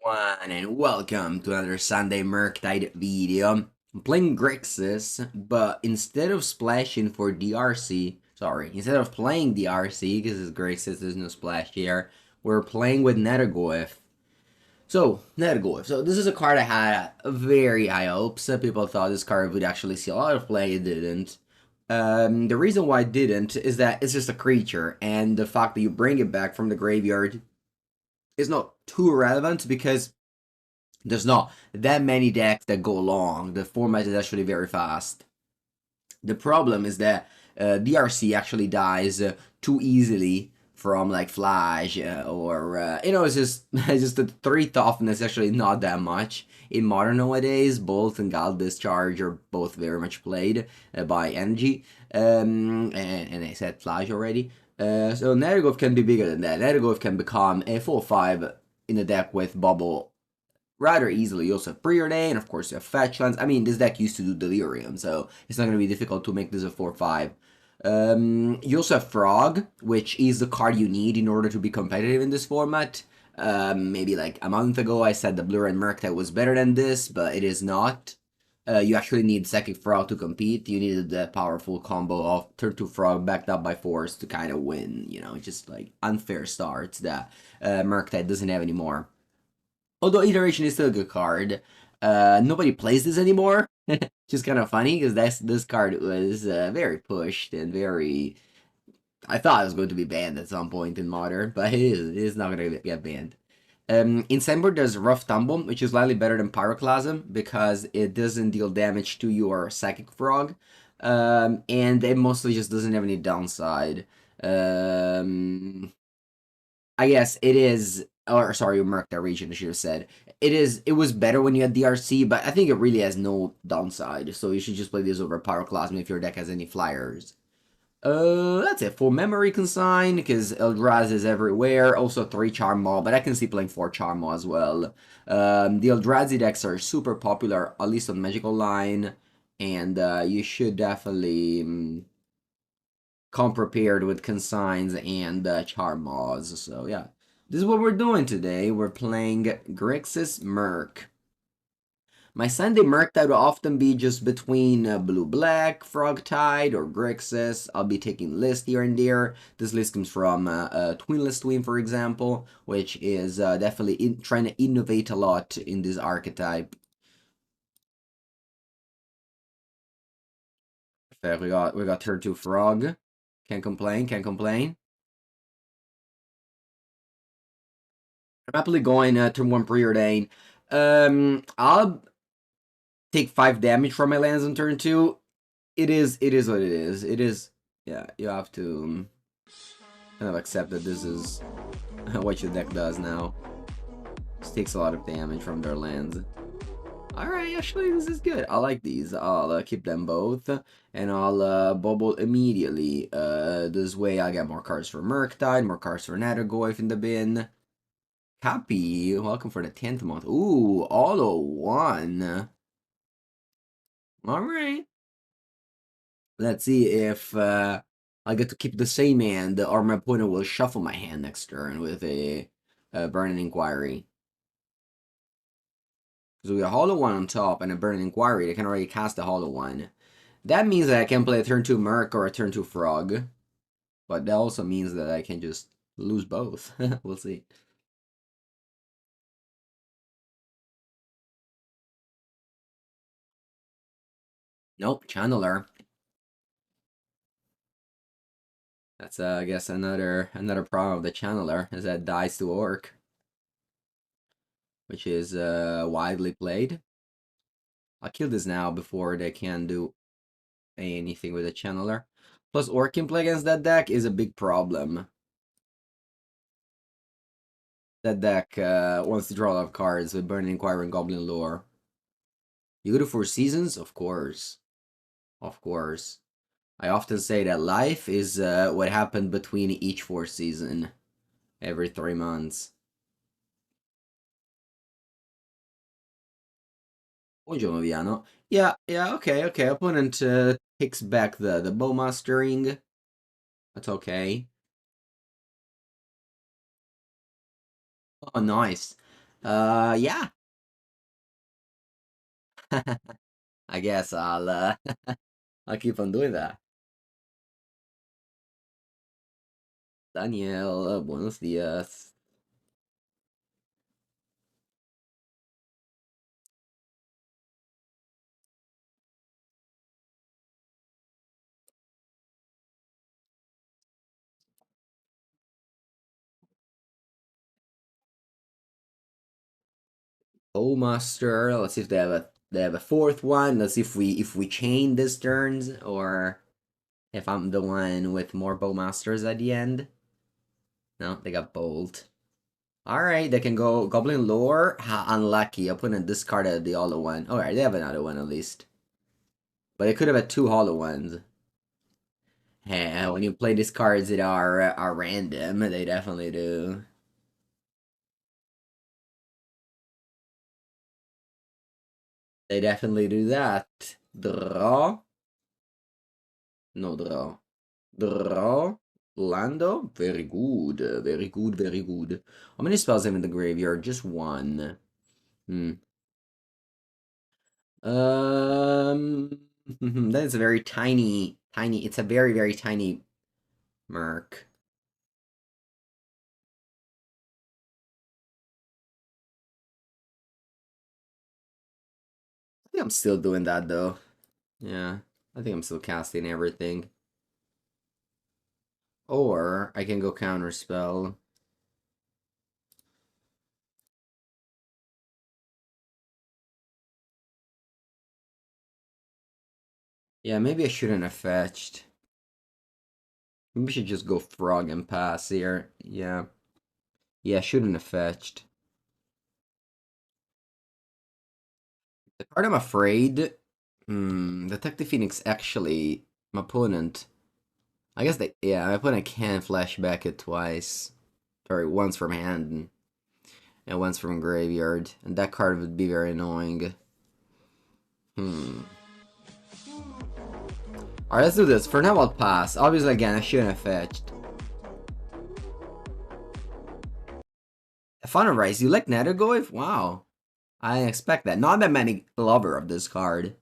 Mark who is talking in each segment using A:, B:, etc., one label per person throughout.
A: Everyone, and welcome to another Sunday Murktide video. I'm playing Grixis, but instead of splashing for DRC, instead of playing DRC, because it's Grixis, there's no splash here, we're playing with Nethergoyf. Nethergoyf. So this is a card I had very high hopes. People thought this card would actually see a lot of play, it didn't. The reason why it didn't is that it's just a creature, and the fact that you bring it back from the graveyard is not too relevant because there's not that many decks that go long. The format is actually very fast. The problem is that DRC actually dies too easily from like Flash it's just it's just the 3 toughness actually not that much in modern nowadays. Both and Gal Discharge are both very much played by Energy, and I said Flash already. So Nethergoyf can be bigger than that. Nethergoyf can become a 4/5 in a deck with Bubble rather easily. You also have Preordain, of course you have Fetch Lands. I mean, this deck used to do Delirium, so it's not going to be difficult to make this a 4/5. You also have Frog, which is the card you need in order to be competitive in this format. Maybe like a month ago I said the Blue-Red Murktide was better than this, but it is not. You actually need Psychic Frog to compete. You needed the powerful combo of turn 2 Frog backed up by Force to kind of win. Just like unfair starts that Murktide doesn't have anymore. Although Iteration is still a good card. Nobody plays this anymore. Just kind of funny because this card was very pushed and very. I thought it was going to be banned at some point in Modern, but it is not going to get banned. In Sideboard, there's Rough Tumble, which is slightly better than Pyroclasm because it doesn't deal damage to your Psychic Frog, and it mostly just doesn't have any downside. I guess it is, or sorry, you marked that region, I should have said. It was better when you had DRC, but I think it really has no downside, so you should just play this over Pyroclasm if your deck has any flyers. That's it for Memory Consign, because Eldrazi is everywhere. Also 3 Charm Maw, but I can see playing 4 Charm Maw as well. The Eldrazi decks are super popular, at least on Magical Line, and you should definitely come prepared with Consigns and Charm Maws. So yeah, this is what we're doing today. We're playing Grixis Murk. My Sunday Murktide will often be just between Blue-Black, Frogtide, or Grixis. I'll be taking lists here and there. This list comes from Twinless Twin, for example, which is definitely trying to innovate a lot in this archetype. Perfect. We got turn 2 Frog. Can't complain, can't complain. I'm happily going turn 1 Preordain. I'll take 5 damage from my lands on turn 2. It is what it is. It is, yeah, you have to kind of accept that this is what your deck does now. This takes a lot of damage from their lands. Alright, actually this is good. I like these. I'll keep them both, and I'll bubble immediately. This way I get more cards for Murktide, more cards for Nethergoyf in the bin. Happy, welcome for the 10th month. Ooh, all 1. Alright. Let's see if I get to keep the same hand, or my opponent will shuffle my hand next turn with a Burning Inquiry. Because we got Hollow 1 on top and a Burning Inquiry, they can already cast a Hollow 1. That means that I can play a turn 2 Merc or a turn 2 Frog. But that also means that I can just lose both. We'll see. Nope, Channeler. That's I guess another problem of the Channeler is that it dies to Orc, which is widely played. I'll kill this now before they can do anything with the Channeler. Plus, Orc can play against that deck is a big problem. That deck wants to draw a lot of cards with Burning Inquiry and Goblin Lore. You go to 4 seasons? Of course. Of course. I often say that life is what happened between each 4 season. Every 3 months. Buongiorno, Viano. Yeah, okay. Opponent takes back the Bowmastering. That's okay. Oh, nice. Yeah. I guess I'll keep on doing that. Daniel, buenos días. Bowmaster. Let's see if they have a fourth one. Let's see if we chain this turns or if I'm the one with more bowmasters at the end. No, they got bold. Alright, they can go Goblin Lore. Ha, unlucky. Opponent discarded the hollow one. Alright, they have another one at least. But they could have had two hollow ones. Yeah, when you play these cards that are random, they definitely do. They definitely do that. Draw. No draw. Draw. Lando. Very good. Very good. Very good. How many spells have in the graveyard? Just one. Hmm. That is a very tiny. It's a very, very tiny Merc. I think I'm still doing that though. Yeah, I think I'm still casting everything. Or I can go counterspell. Yeah, maybe I shouldn't have fetched. Maybe we should just go frog and pass here. Yeah. Yeah, I shouldn't have fetched. The card I'm afraid. Detective Phoenix actually my opponent. I guess my opponent can flashback it twice. Or once from hand and once from graveyard. And that card would be very annoying. Alright, let's do this. For now, I'll pass. Obviously, again, I shouldn't have fetched. Fun Rise, you like Nethergoyf? Wow. I didn't expect that. Not that many lover of this card.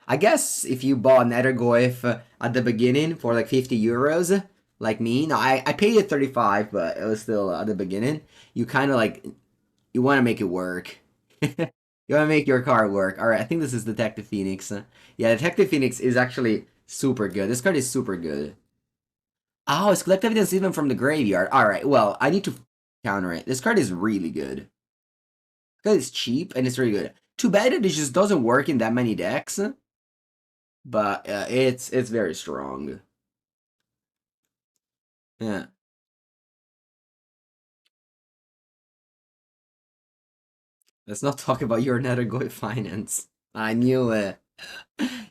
A: I guess if you bought Nethergoyf at the beginning for like 50 euros, like me, no, I paid it 35, but it was still at the beginning. You kind of like, you want to make it work. You want to make your card work. Alright, I think this is Detective Phoenix. Yeah, Detective Phoenix is actually super good. This card is super good. Oh, it's collect evidence even from the graveyard. Alright, well, I need to counter it. This card is really good. This card is cheap and it's really good. Too bad it just doesn't work in that many decks, but it's very strong. Yeah. Let's not talk about your Nethergoyf finance. I knew it.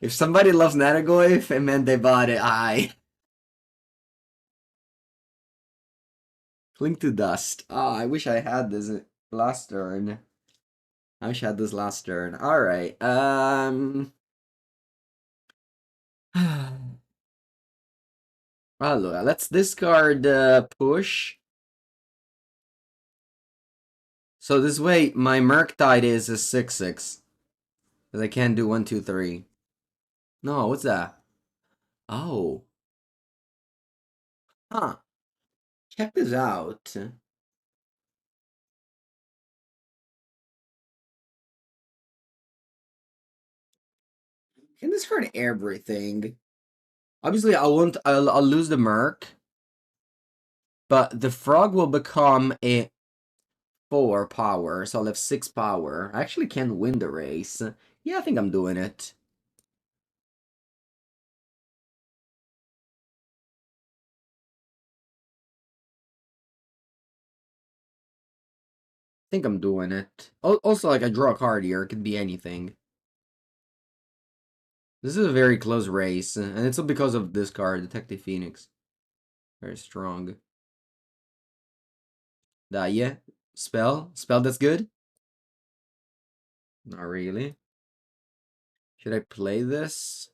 A: If somebody loves Nethergoyf, it meant they bought it. Cling to Dust. Oh, I wish I had this last turn. I wish I had this last turn. Alright, Allora, let's discard push. So this way, my Murktide is a 6/6. Because I can't do 1, 2, 3. No, what's that? Oh. Huh. Check this out. Can discard everything. Obviously, I'll lose the Merc. But the frog will become a 4 power, so I'll have 6 power. I actually can win the race. Yeah, I think I'm doing it. I think I'm doing it. Also, like, I draw a card here. It could be anything. This is a very close race, and it's all because of this card, Detective Phoenix. Very strong. Yeah. Spell? Spell that's good? Not really. Should I play this?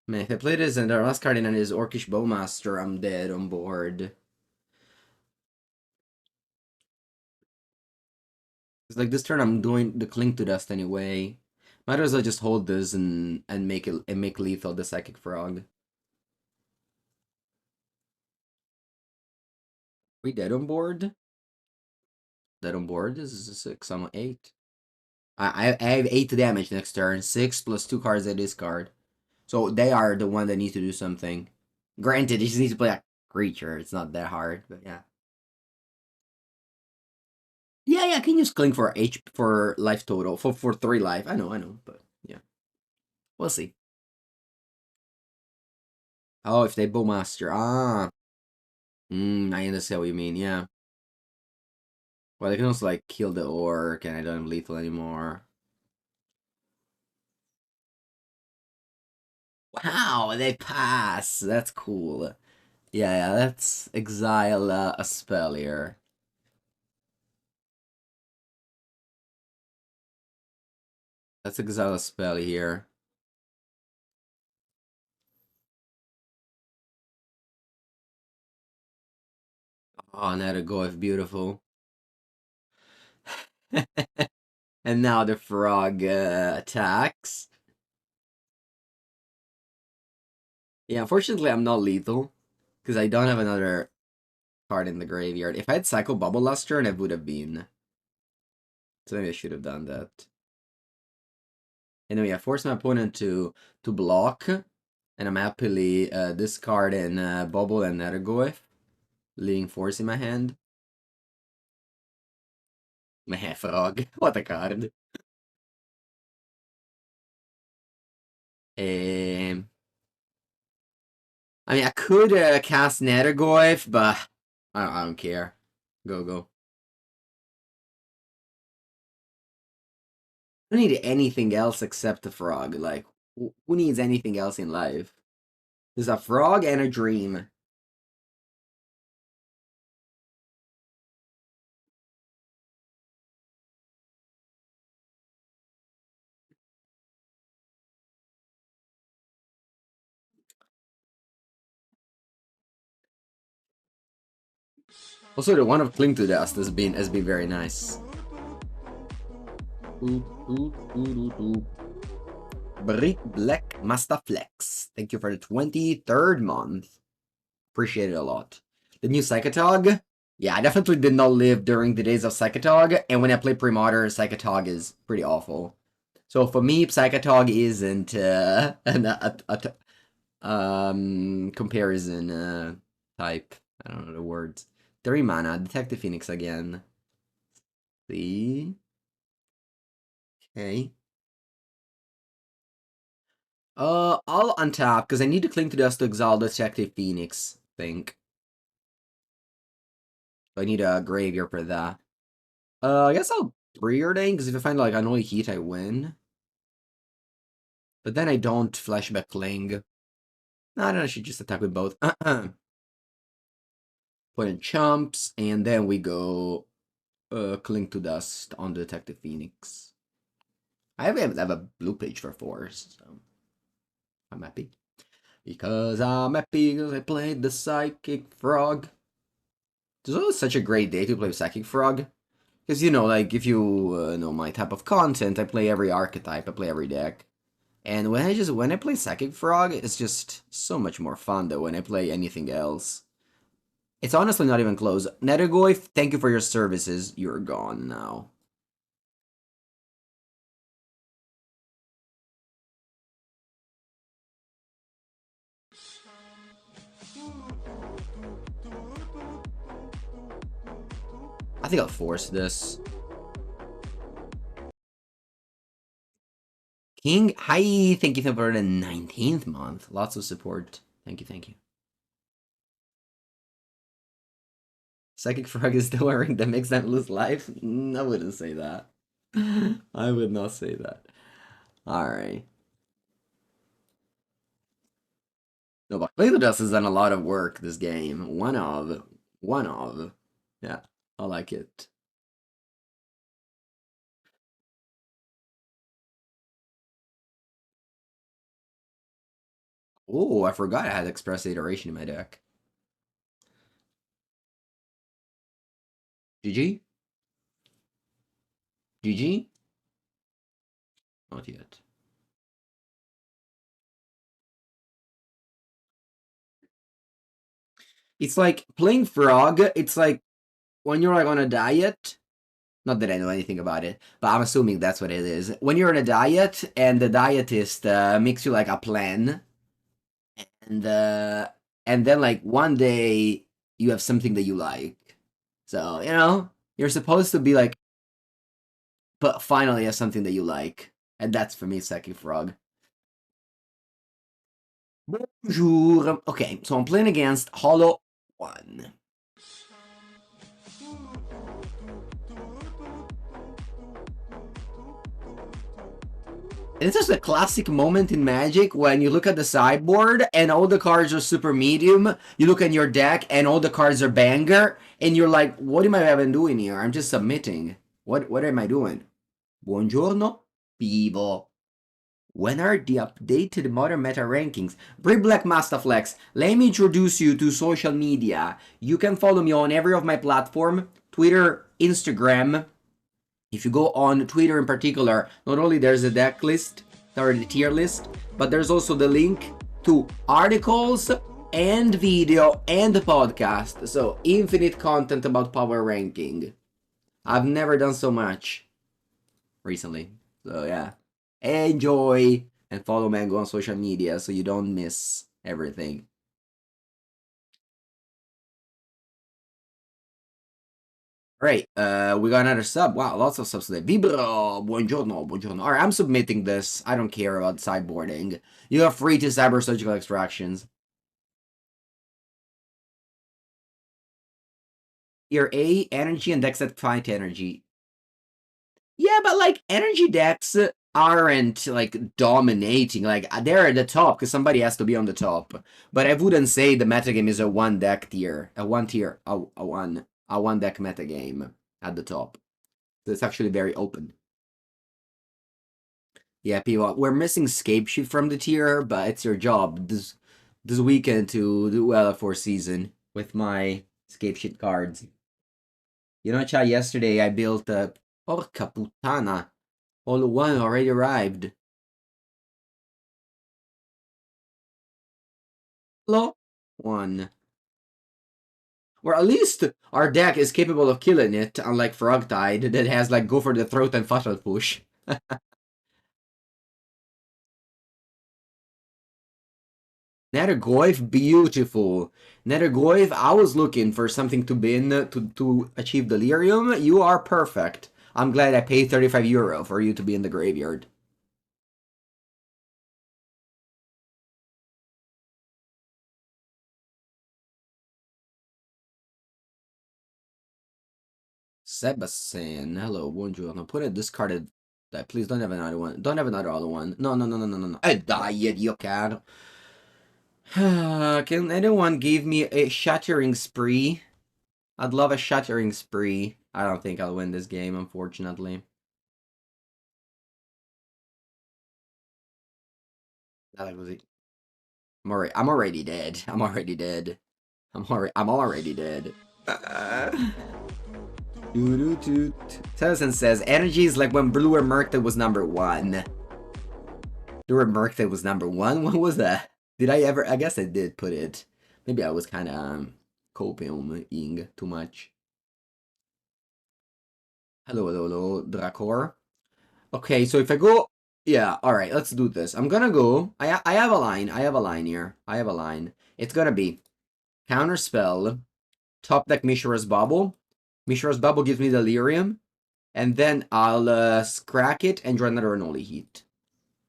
A: Man, if I play this and the last card in it is Orcish Bowmaster, I'm dead on board. Because like this turn I'm doing the Cling to Dust anyway. Might as well just hold this and make lethal the Psychic Frog. We dead on board? Dead on board? This is a 6, I'm on 8. I have 8 damage next turn. 6 plus 2 cards I discard. So they are the one that needs to do something. Granted, you just need to play a creature. It's not that hard, but yeah. Yeah, I can use Cling for for life total. For 3 life. I know, but yeah. We'll see. Oh, if they Bowmaster. Ah. I understand what you mean, yeah. Well, they can also like kill the orc and I don't have lethal anymore. Wow, they pass. That's cool. Yeah, let's exile a spell here. Let's exile a spell here. Oh, Nethergoyf, beautiful. And now the frog attacks. Yeah, unfortunately I'm not lethal. Because I don't have another card in the graveyard. If I had Cycle Bubble last turn, I would have been. So maybe I should have done that. And then, yeah, force my opponent to block. And I'm happily discarding Bubble and Nethergoyf. Leaving Force in my hand. Meh, frog. What a card. Um, I mean, I could cast Nethergoyf, but I don't care. Go. I don't need anything else except a frog. Like, who needs anything else in life? There's a frog and a dream. Also, the one of Cling to Dust has been very nice. Brick Black Master Flex. Thank you for the 23rd month. Appreciate it a lot. The new Psychotog. Yeah, I definitely did not live during the days of Psychotog, and when I play Pre-Modern, Psychotog is pretty awful. So for me, Psychotog isn't comparison type. I don't know the words. 3 mana, Detective Phoenix again. See? Okay. I'll untap, because I need to Cling to Dust to exile Detective Phoenix, I think. So I need a graveyard for that. I guess I'll preordain, because if I find like Annoy Heat, I win. But then I don't flashback Cling. No, I should just attack with both. Put in chumps, and then we go Cling to Dust on the Detective Phoenix. I have a blue page for 4s, so I'm happy. Because I'm happy because I played the Psychic Frog. This was such a great day to play Psychic Frog. Because, you know, like, if you know my type of content, I play every archetype, I play every deck. And when I play Psychic Frog, it's just so much more fun than when I play anything else. It's honestly not even close. Nethergoyf, thank you for your services. You're gone now. I think I'll force this. King, hi, thank you for the 19th month. Lots of support. Thank you. Psychic Frog is still wearing the makes them lose life? I wouldn't say that. I would not say that. Alright. No, but Dust has done a lot of work this game. One of. Yeah, I like it. Oh, I forgot I had Express Iteration in my deck. GG? GG? Not yet. It's like playing Frog, it's like when you're like on a diet. Not that I know anything about it, but I'm assuming that's what it is. When you're on a diet and the dietist makes you like a plan, and uh, and then like one day you have something that you like. So you're supposed to be like, but finally have something that you like, and that's for me Seki Frog. Bonjour. Okay, so I'm playing against Hollow One. This is a classic moment in Magic when you look at the sideboard and all the cards are super medium. You look at your deck and all the cards are banger, and you're like, what am I even doing here? I'm just submitting. What am I doing? Buongiorno, Pivo. When are the updated modern meta rankings? Brave Black Masterflex, let me introduce you to social media. You can follow me on every of my platform, Twitter, Instagram. If you go on Twitter in particular, not only there's a deck list, or the tier list, but there's also the link to articles and video and the podcast. So infinite content about power ranking. I've never done so much recently. So yeah. Enjoy and follow Mango on social media so you don't miss everything. Alright, we got another sub. Wow, lots of subs today. VEEDEO, buongiorno, buongiorno. Alright, I'm submitting this. I don't care about sideboarding. You are free to cyber surgical extractions. Tier A, energy and decks that fight energy. Yeah, but like energy decks aren't like dominating. Like they're at the top because somebody has to be on the top. But I wouldn't say the metagame is a one deck tier, a one deck metagame at the top. So it's actually very open. Yeah, people, we're missing Scapeshift from the tier, but it's your job this weekend to do well for season with my Scapeshift cards. You know, chat, yesterday I built a Porca puttana. All one already arrived. Hello? One. Or at least our deck is capable of killing it, unlike Frogtide, that has like go for the throat and fatal push. Nethergoyf, beautiful. Nethergoyf, I was looking for something to bin to achieve Delirium. You are perfect. I'm glad I paid 35 euro for you to be in the graveyard. Sebastian, hello, buongiorno. Put a discarded. Please don't have another one. Don't have another other one. No, no, no, no, no, no, no. Diet, you can. Can anyone give me a shattering spree? I'd love a shattering spree. I don't think I'll win this game, unfortunately. I'm already dead. I'm already dead. I'm already dead. Citizen says, energy is like when Bluer Murktide was number 1. Bluer Murktide was number 1? What was that? Did I ever? I guess I did put it. Maybe I was kind of copying too much. Hello, hello, hello, Dracor. Okay, so if I go... Yeah, alright, let's do this. I'm gonna go... I have a line. I have a line here. I have a line. It's gonna be Counterspell, top deck Mishra's Bubble. Mishra's Bubble gives me Delirium. And then I'll crack it and draw another Unholy Heat.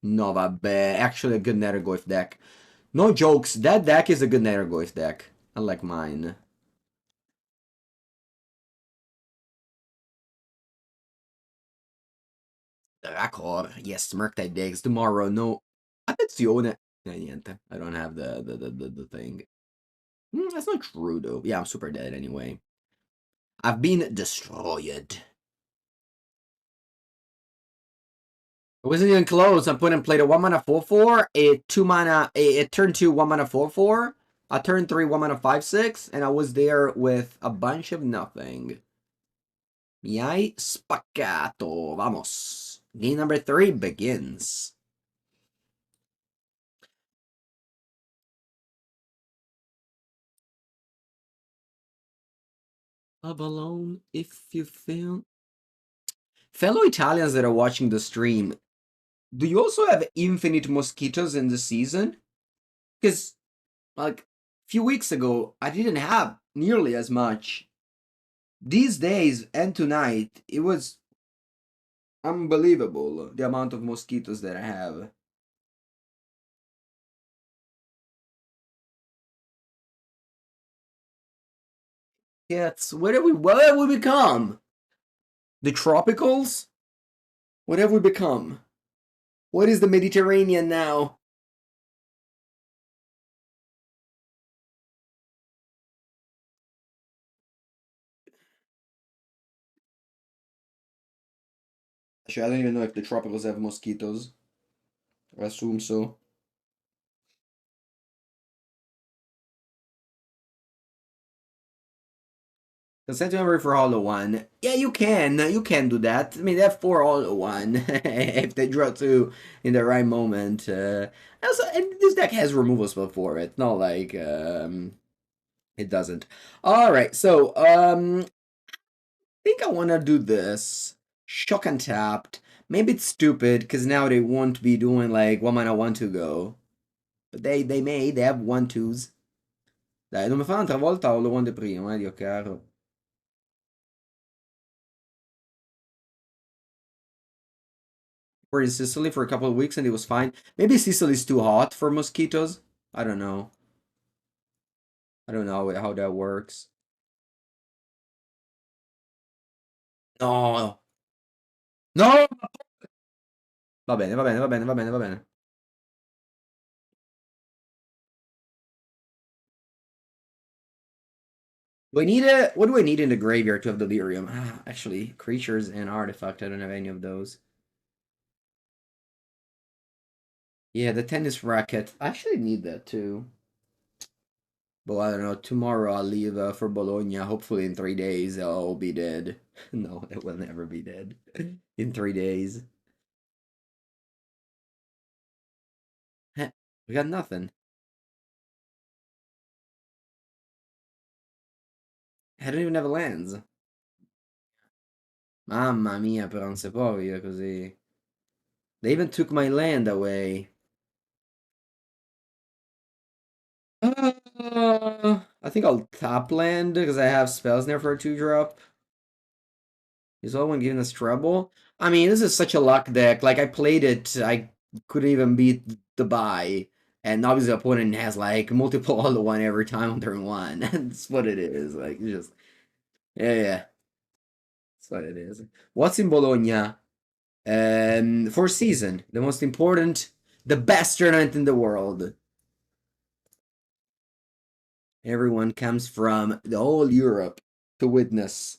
A: No, vabbè. Actually a good Nethergoyf deck. No jokes, that deck is a good Nethergoyf deck. Unlike mine. Dracor. Yes, Murktide decks. Tomorrow, no. Attenzione. Niente. I don't have the thing. That's not true, though. Yeah, I'm super dead anyway. I've been destroyed. It wasn't even close. I put and played a 1 mana 4/4, a 2 mana, a turn 2 1 mana 4/4, a turn 3 1 mana 5/6, and I was there with a bunch of nothing. Mi hai spaccato. Vamos. Game number 3 begins. Love alone if you feel. Fellow Italians that are watching the stream, do you also have infinite mosquitoes in the season? Because, like, a few weeks ago, I didn't have nearly as much. These days and tonight, it was unbelievable the amount of mosquitoes that I have. Yes, what have we become? The tropicals? What have we become? What is the Mediterranean now? Actually, I don't even know if the tropicals have mosquitoes. I assume so. Consent memory for Hollow One. Yeah, you can. You can do that. I mean, they have 4 Hollow One if they draw 2 in the right moment. Also, and this deck has removal spell for it. Not like it doesn't. All right, so think I want to do this. Shock and tapped. Maybe it's stupid because now they won't be doing like 1 mana 1 to go. But they have 1/2s. Dai, non mi fa un'altra volta o lo one prima, Dio caro. We're in Sicily for a couple of weeks and it was fine. Maybe Sicily's too hot for mosquitoes. I don't know. I don't know how that works. No. No! Va bene, va bene, va bene, va bene, va bene. Do I need it? What do I need in the graveyard to have delirium? Ah, actually, creatures and artifact. I don't have any of those. Yeah, the tennis racket. I actually need that too. But I don't know. Tomorrow I'll leave for Bologna. Hopefully in 3 days I'll be dead. No, it will never be dead. In 3 days. Heh, we got nothing. I don't even have lands. Mamma mia, però non si può vivere così. They even took my land away. I think I'll top land because I have spells there for a 2-drop. Is all one giving us trouble? I mean, this is such a luck deck. Like, I played it, I couldn't even beat the buy. And obviously, the opponent has like multiple all one every time on turn 1. That's what it is. Like, just. Yeah, yeah. That's what it is. What's in Bologna? For season, the most important, the best tournament in the world. Everyone comes from the whole Europe to witness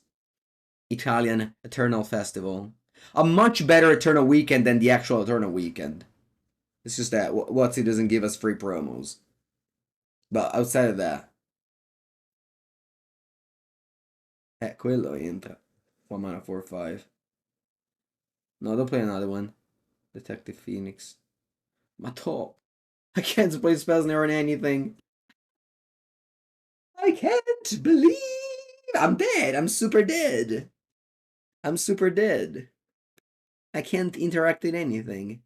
A: Italian Eternal Festival. A much better Eternal Weekend than the actual Eternal Weekend. It's just that Watsy doesn't give us free promos. But outside of that, quello entra. 1 mana 4/5. No, don't play another one. Detective Phoenix. My top. I can't play spells never in anything. I can't believe I'm dead. I'm super dead. I'm super dead. I can't interact in anything.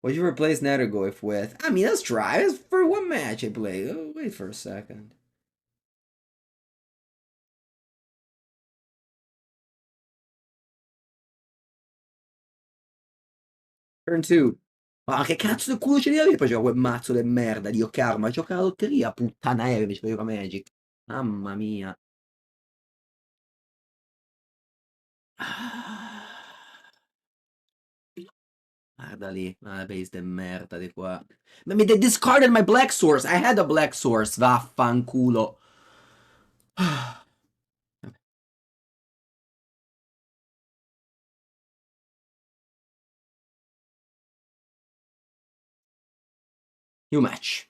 A: What you replace Nethergoyf with? I mean, let's try. It's for one match I played. Oh, wait for a second. Turn 2. Ma che cazzo di culo ce li avevi? Poi c'era quel mazzo di merda di Karma. Gioca la lotteria, puttana invece per Magic. Mamma mia. Guarda lì, la base di merda di qua. Ma mi discarded my black source. I had a black source. Vaffanculo. You match.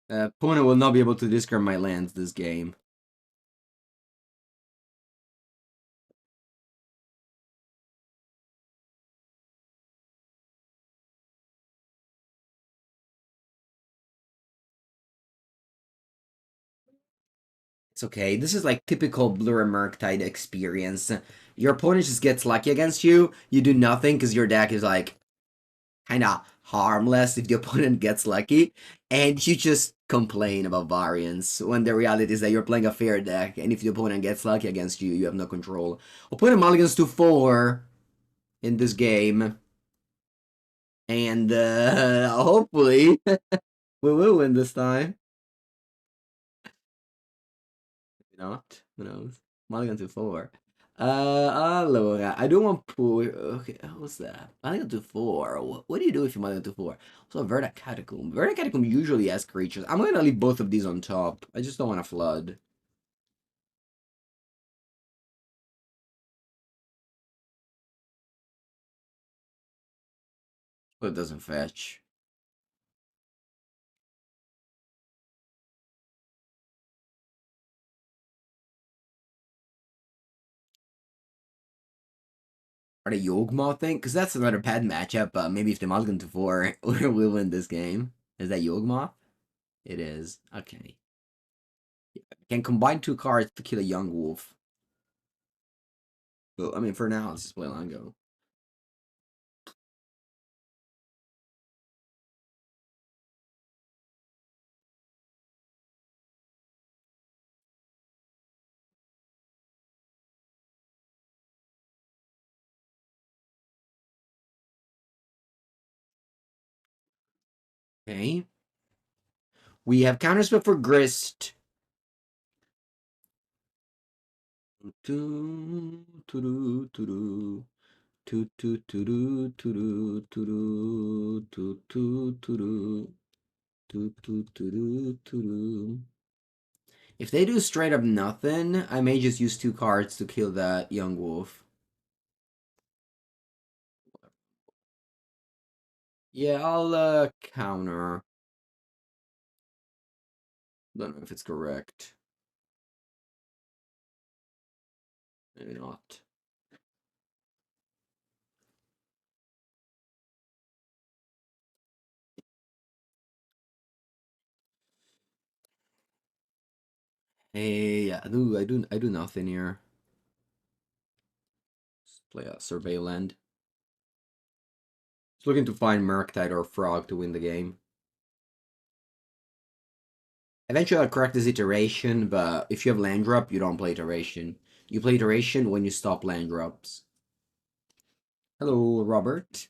A: Opponent will not be able to discard my lands this game. It's okay. This is like typical Blue and Murktide experience. Your opponent just gets lucky against you. You do nothing because your deck is like kind of harmless if the opponent gets lucky, and you just complain about variance when the reality is that you're playing a fair deck, and if the opponent gets lucky against you, you have no control. Opponent mulligans to 4 in this game, and hopefully we will win this time. Maybe not. Who knows? Mulligan to 4. Allora, I don't want poor. Okay, what's that? Mulligan to 4. What do you do if you mulligan to 4? So, Verda Catacomb. Verda Catacomb usually has creatures. I'm gonna leave both of these on top. I just don't want to flood. But it doesn't fetch. Are they Yawgmoth thing? Because that's another bad matchup. Maybe if they mulligan to 4, we'll win this game. Is that Yawgmoth? It is. Okay. Can combine 2 cards to kill a young wolf. Well, I mean, for now, let's just play Lango. Okay. We have counterspell for Grist. If they do straight up nothing, I may just use 2 cards to kill that young wolf. Yeah, I'll counter. Don't know if it's correct. Maybe not. Hey, I do nothing here. Let's play a survey land. Just looking to find Murktide or Frog to win the game. Eventually I'll correct this iteration, but if you have land drop, you don't play iteration. You play iteration when you stop land drops. Hello, Robert.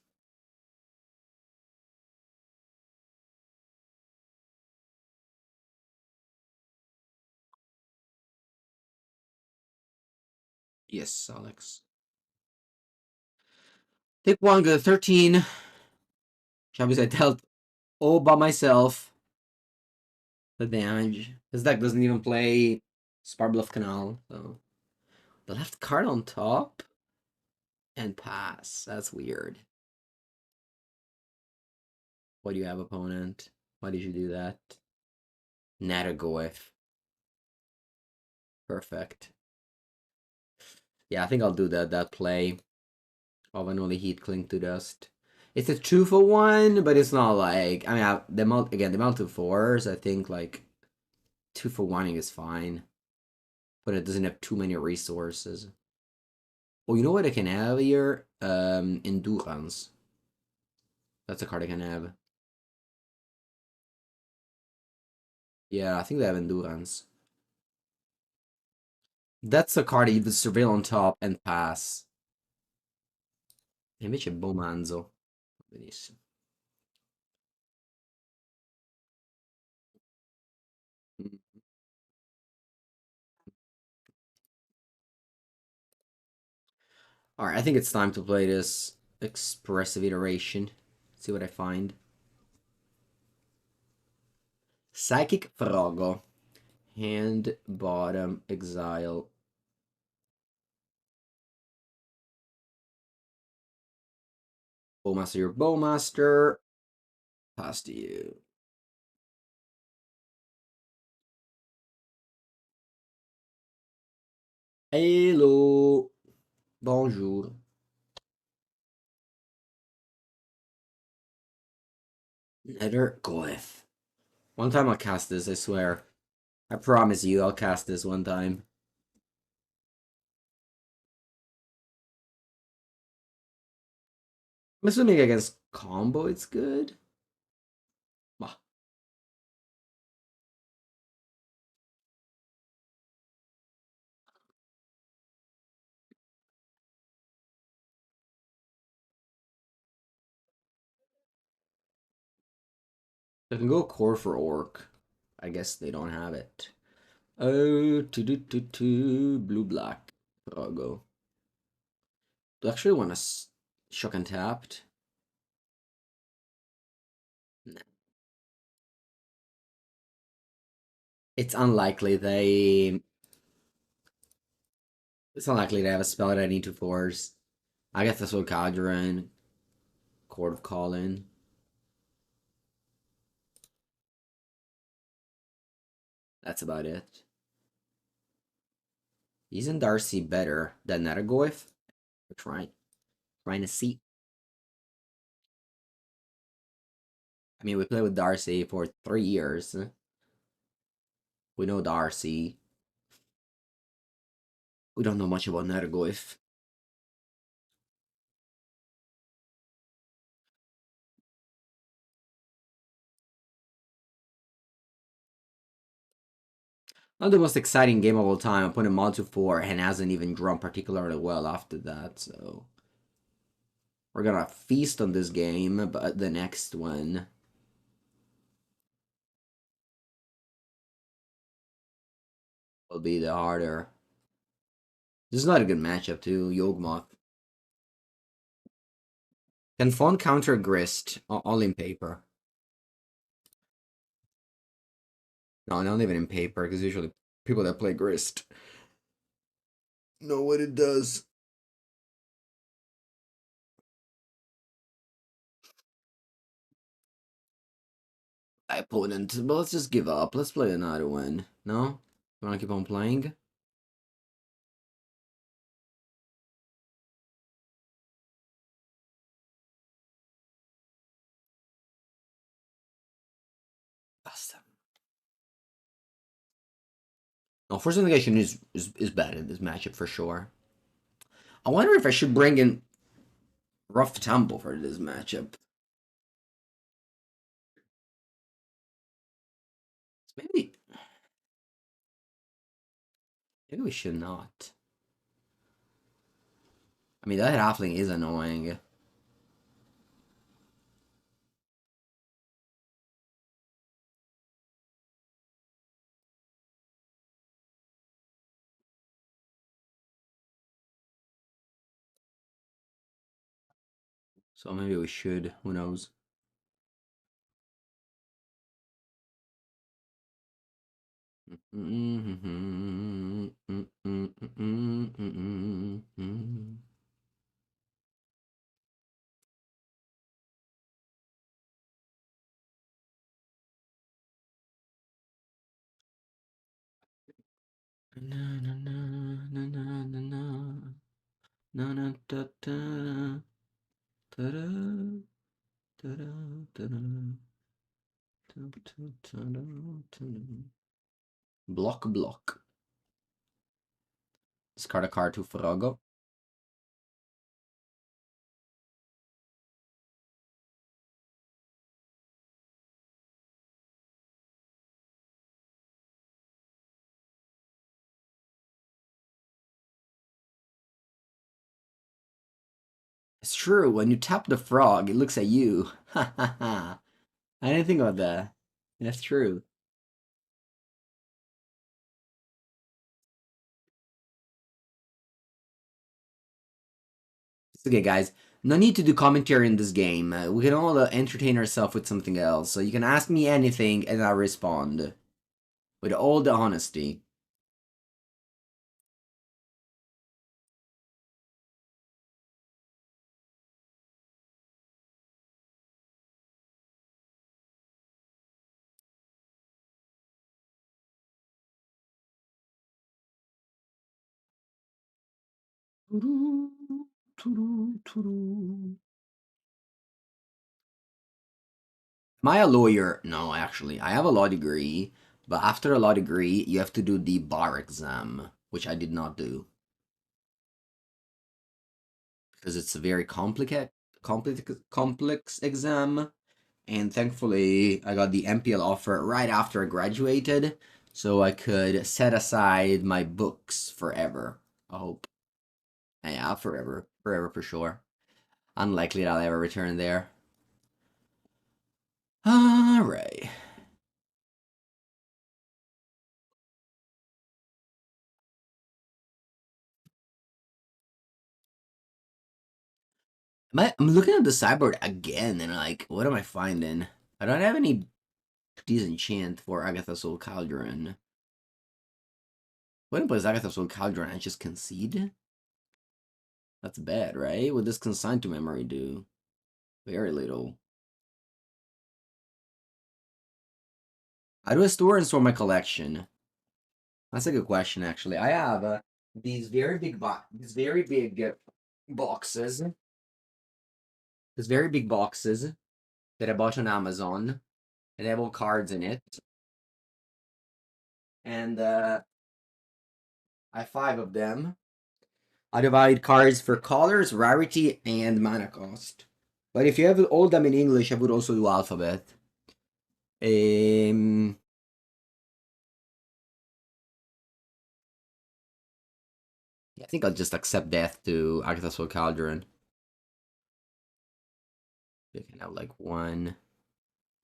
A: Yes, Alex. Take one, go to 13. Shabbos, I dealt all by myself. The damage. His deck doesn't even play Sparbluff Canal, so. The left card on top? And pass. That's weird. Why do you have, opponent? Why did you do that? Nethergoyf. Perfect. Yeah, I think I'll do that play. Of an only heat cling to dust. It's a 2-for-1, but it's not like, I mean, the amount of 4s, I think like 2-for-1ing is fine. But it doesn't have too many resources. Oh, you know what I can have here? Endurance. That's a card I can have. Yeah, I think they have Endurance. That's a card you surveil on top and pass. E invece Bomanzo. Benissimo. Mm. Alright, I think it's time to play this expressive iteration. See what I find. Psychic Frogo. Hand, bottom, exile. Bowmaster, your Bowmaster. Pass to you. Hello. Bonjour. Nethergoyf. One time I'll cast this, I swear. I promise you I'll cast this one time. I'm assuming against combo it's good. Bah. I can go core for orc. I guess they don't have it. Oh, blue black. I'll go. Do I actually want to shock and tapped? Nah. It's unlikely they. It's unlikely they have a spell that I need to force. I guess that's what Cadron, Court of Calling. That's about it. Isn't Darcy better than Nethergoyf? We're trying to see. I mean, we played with Darcy for 3 years. We know Darcy. We don't know much about Nethergoyf. Not the most exciting game of all time. I put him on to 4 and hasn't even drawn particularly well after that, so we're gonna feast on this game, but the next one will be the harder. This is not a good matchup too, Yawgmoth. Can Fawn counter Grist? All in paper. No, not even in paper, because usually people that play Grist know what it does. Opponent, but let's just give up. Let's play another one. No? You wanna keep on playing? Basta. No, Force Negation is bad in this matchup for sure. I wonder if I should bring in Rough Tumble for this matchup. Maybe we should not. I mean, that halfling is annoying. So maybe we should. Who knows? Na na na na na na na na na da da da da da da da. Block block. Discard a card to Frogo. It's true. When you tap the frog, it looks at you. Ha ha ha. I didn't think about that. That's true. It's okay, guys. No need to do commentary in this game. We can all entertain ourselves with something else. So you can ask me anything and I'll respond. With all the honesty. Am I a lawyer? No, actually. I have a law degree, but after a law degree, you have to do the bar exam, which I did not do because it's a very complex exam. And thankfully, I got the MPL offer right after I graduated, so I could set aside my books forever. I hope. Yeah, forever. Forever for sure. Unlikely that I'll ever return there. Alright. I'm looking at the sideboard again, and like, what am I finding? I don't have any decent chant for Agatha Soul Cauldron. When I plays Agatha Soul Cauldron, I just concede? That's bad, right? What does Consign to Memory do? Very little. How do I store and store my collection? That's a good question, actually. I have these very big boxes. These very big boxes that I bought on Amazon, and they have all cards in it. And I have 5 of them. I divide cards for colors, rarity, and mana cost. But if you have all of them in English, I would also do alphabet. Um, I think I'll just accept death to Agatha Soul Cauldron. They can have like 1.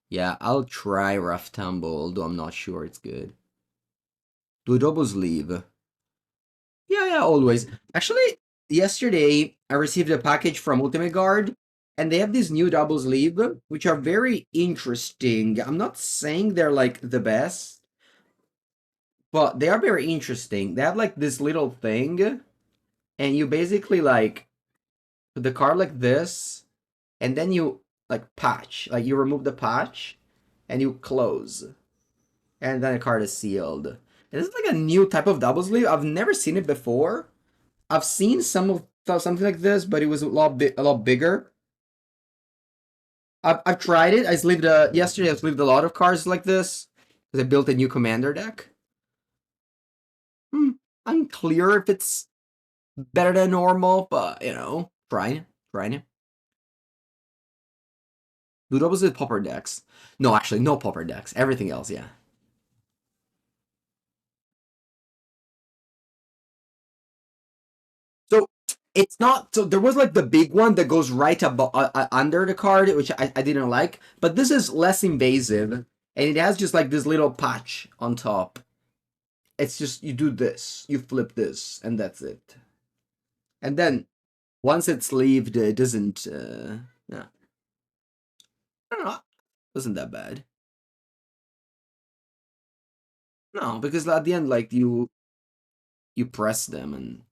A: Yeah, I'll try Rough Tumble, though I'm not sure it's good. Do a double sleeve. Yeah, always. Actually, yesterday I received a package from Ultimate Guard, and they have this new double sleeve, which are very interesting. I'm not saying they're like the best, but they are very interesting. They have like this little thing, and you basically like put the card like this, and then you like patch, like you remove the patch, and you close, and then the card is sealed. And this is like a new type of double sleeve. I've never seen it before. I've seen something like this, but it was a lot bigger. I've tried it. I sleeved yesterday. I sleeved a lot of cards like this because I built a new commander deck. Unclear if it's better than normal, but you know, trying it. Do doubles with popper decks? No, actually, no popper decks. Everything else, yeah. So it's not. So there was like the big one that goes right under the card, which I didn't like. But this is less invasive, and it has just like this little patch on top. It's just you do this, you flip this, and that's it. And then once it's sleeved, it doesn't. Yeah, I don't know. It wasn't that bad. No, because at the end, like you press them,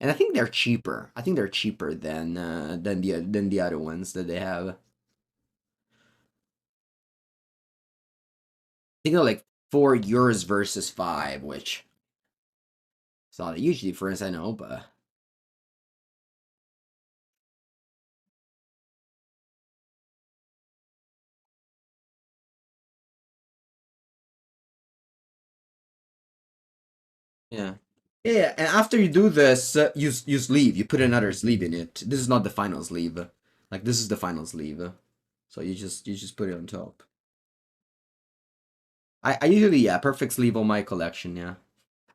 A: and I think they're cheaper. I think they're cheaper than the other ones that they have. I think they're like €4 versus 5, which it's not a huge difference, I know, but yeah. Yeah, and after you do this, you sleeve. You put another sleeve in it. This is not the final sleeve. Like this is the final sleeve. So you just put it on top. I usually yeah perfect sleeve on my collection. Yeah.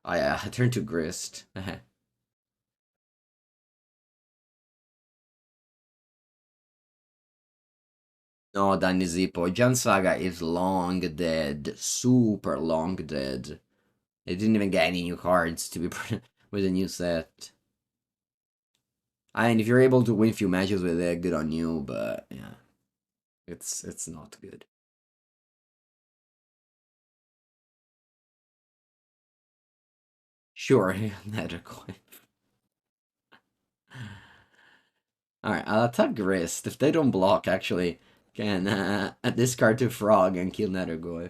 A: I turn to grist. No, Danny Zippo. Jan Saga is long dead. Super long dead. They didn't even get any new cards to be with a new set. And if you're able to win a few matches with it, good on you. But yeah, it's not good. Sure, Nethergoyf. Alright, I'll attack Grist. If they don't block, actually, can discard to Frog and kill Nethergoyf.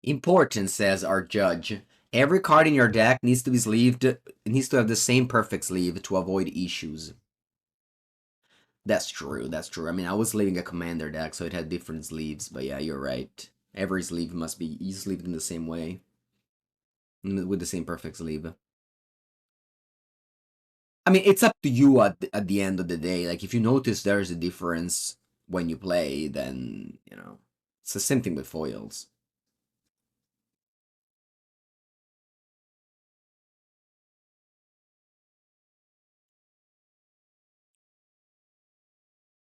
A: Important, says our judge. Every card in your deck needs to be sleeved. It needs to have the same perfect sleeve to avoid issues. That's true. That's true. I mean, I was sleeving a commander deck, so it had different sleeves. But yeah, you're right. Every sleeve must be sleeved in the same way, with the same perfect sleeve. I mean, it's up to you at the end of the day. Like, if you notice there's a difference when you play, then, you know, it's the same thing with foils.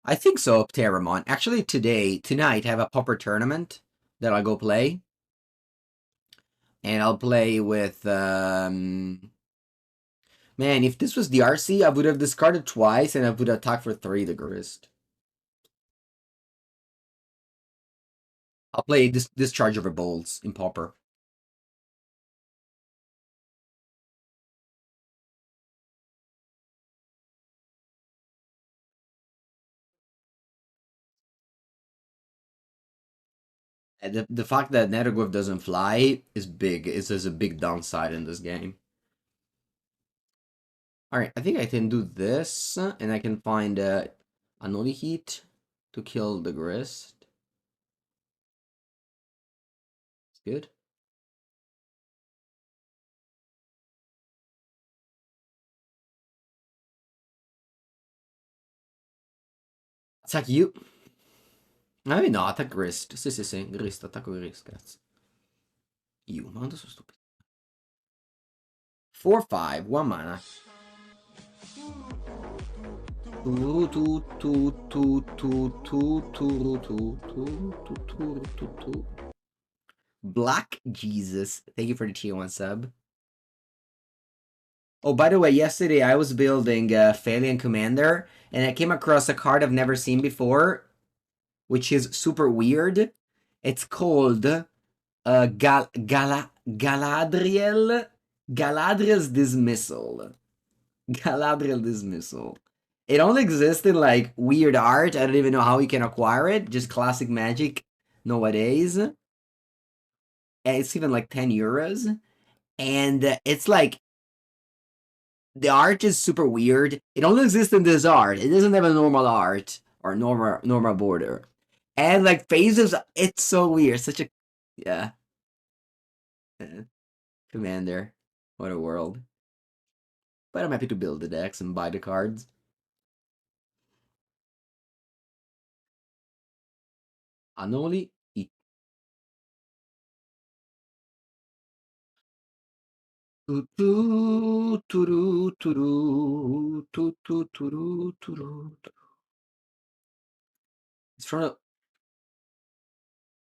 A: I think so, Terramon. Actually, tonight, I have a popper tournament that I'll go play. And I'll play with, man, if this was DRC, I would have discarded twice and I would attack for 3 the Grist. I'll play Discharge of Bolts in popper. And the fact that Nethergoyf doesn't fly is big. There's a big downside in this game. Alright, I think I can do this, and I can find a Noli Heat to kill the Grist. It's good. Attack you. No, attack Grist. Sì, Grist, attacco Grist, cazzo. Io, ma quanto sono stupido. 4-5, 1 mana. Black Jesus. Thank you for the tier 1 sub. Oh, by the way, yesterday I was building Phalian Commander, and I came across a card I've never seen before, which is super weird. It's called Galadriel's Dismissal. Galadriel Dismissal. It only exists in like weird art. I don't even know how you can acquire it. Just classic Magic nowadays. And it's even like 10 euros. And it's like the art is super weird. It only exists in this art. It doesn't have a normal art or normal border. And like phases, it's so weird. Such a yeah. Commander. What a world. But I'm happy to build the decks and buy the cards. Anoli. It's from a...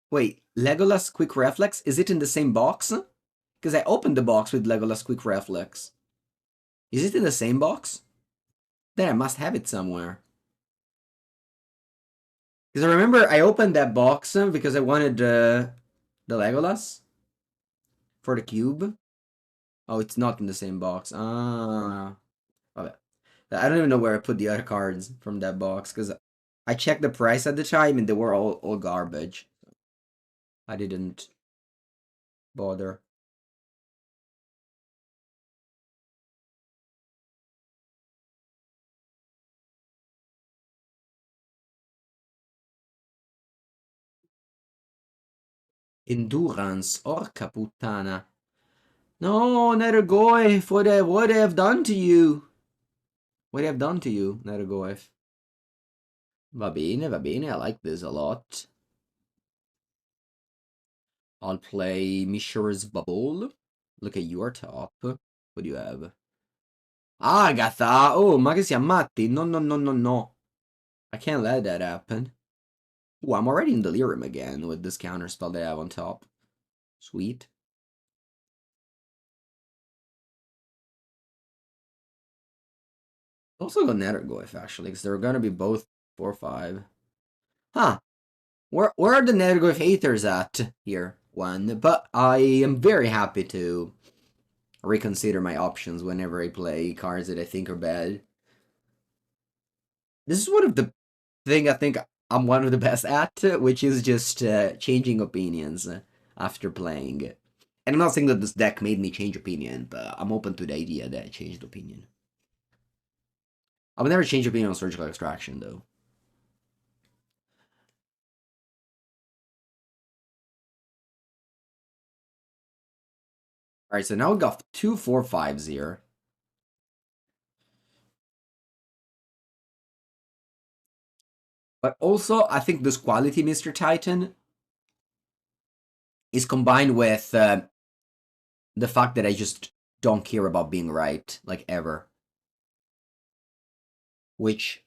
A: Wait, Legolas Quick Reflex? Is it in the same box? Because I opened the box with Legolas Quick Reflex. Is it in the same box? Then I must have it somewhere. Because I remember I opened that box because I wanted the Legolas for the cube. Oh, it's not in the same box. Ah. Okay. I don't even know where I put the other cards from that box because I checked the price at the time and they were all garbage. I didn't bother. Endurance, orca puttana. No, Nethergoyf, what I have done to you? What I have done to you, Nethergoyf? Va bene, I like this a lot. I'll play Mishra's Bubble. Look at your top. What do you have? Agatha! Oh, ma che si ammatti? No, no, no, no, no. I can't let that happen. Ooh, I'm already in Delirium again with this counter spell that I have on top. Sweet. Also go Nethergoyf, actually, because they're gonna be both 4-5. Huh. Where are the Nethergoyf haters at here? One. But I am very happy to reconsider my options whenever I play cards that I think are bad. This is one of the thing I think I'm one of the best at, which is just changing opinions after playing. And I'm not saying that this deck made me change opinion, but I'm open to the idea that I changed opinion. I would never change opinion on surgical extraction, though. Alright, so now we got 2 4/5s here. But also, I think this quality, Mr. Titan, is combined with the fact that I just don't care about being right, like, ever. Which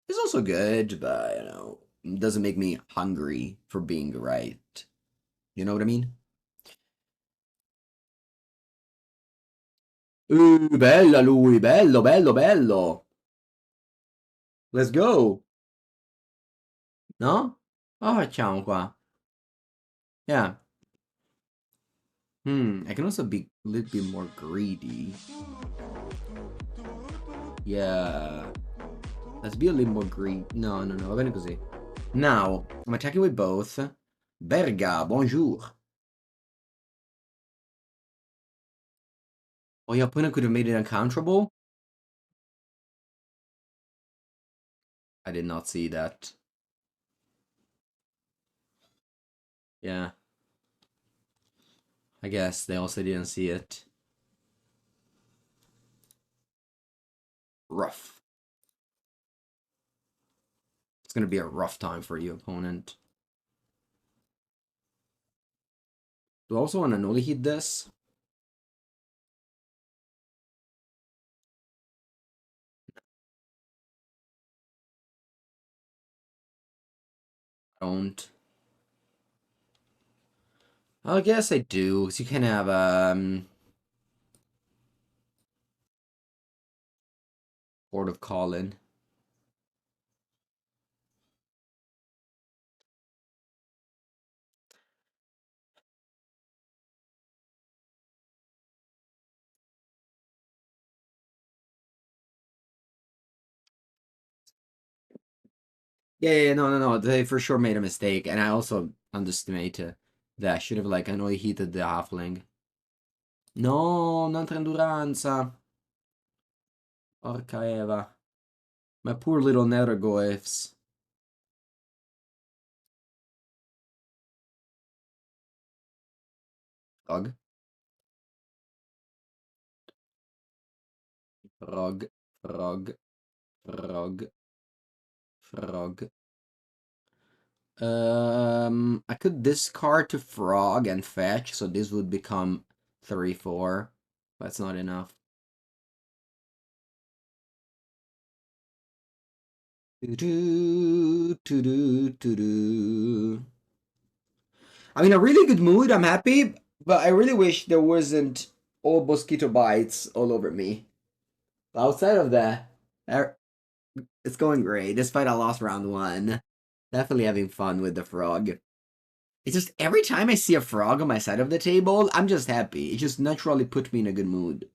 A: is also good, but, you know, doesn't make me hungry for being right. You know what I mean? Bella lui, bello, bello, bello. Let's go. No? Cosa facciamo qua? Yeah. I can also be a little bit more greedy. Yeah. Let's be a little more greedy. No, va bene così. Now, I'm attacking with both. Berga, bonjour. Oh, your opponent could have made it uncounterable? I did not see that. Yeah. I guess they also didn't see it. Rough. It's gonna be a rough time for you, opponent. Do I also want to nully hit this? Don't. I guess I do, because you can have, Port of Callin. Yeah, no. They for sure made a mistake, and I also underestimated that I should have, like, annoyed heated the halfling. No, un'altra enduranza. Porca Eva. My poor little Nethergoyfs. Frog. Frog. Frog. Frog. Frog. I could discard to frog and fetch, so this would become 3/4. That's not enough. I'm in a really good mood. I'm happy, but I really wish there wasn't all mosquito bites all over me. Outside of that, it's going great. Despite I lost round 1, definitely having fun with the frog. It's just every time I see a frog on my side of the table, I'm just happy. It just naturally put me in a good mood.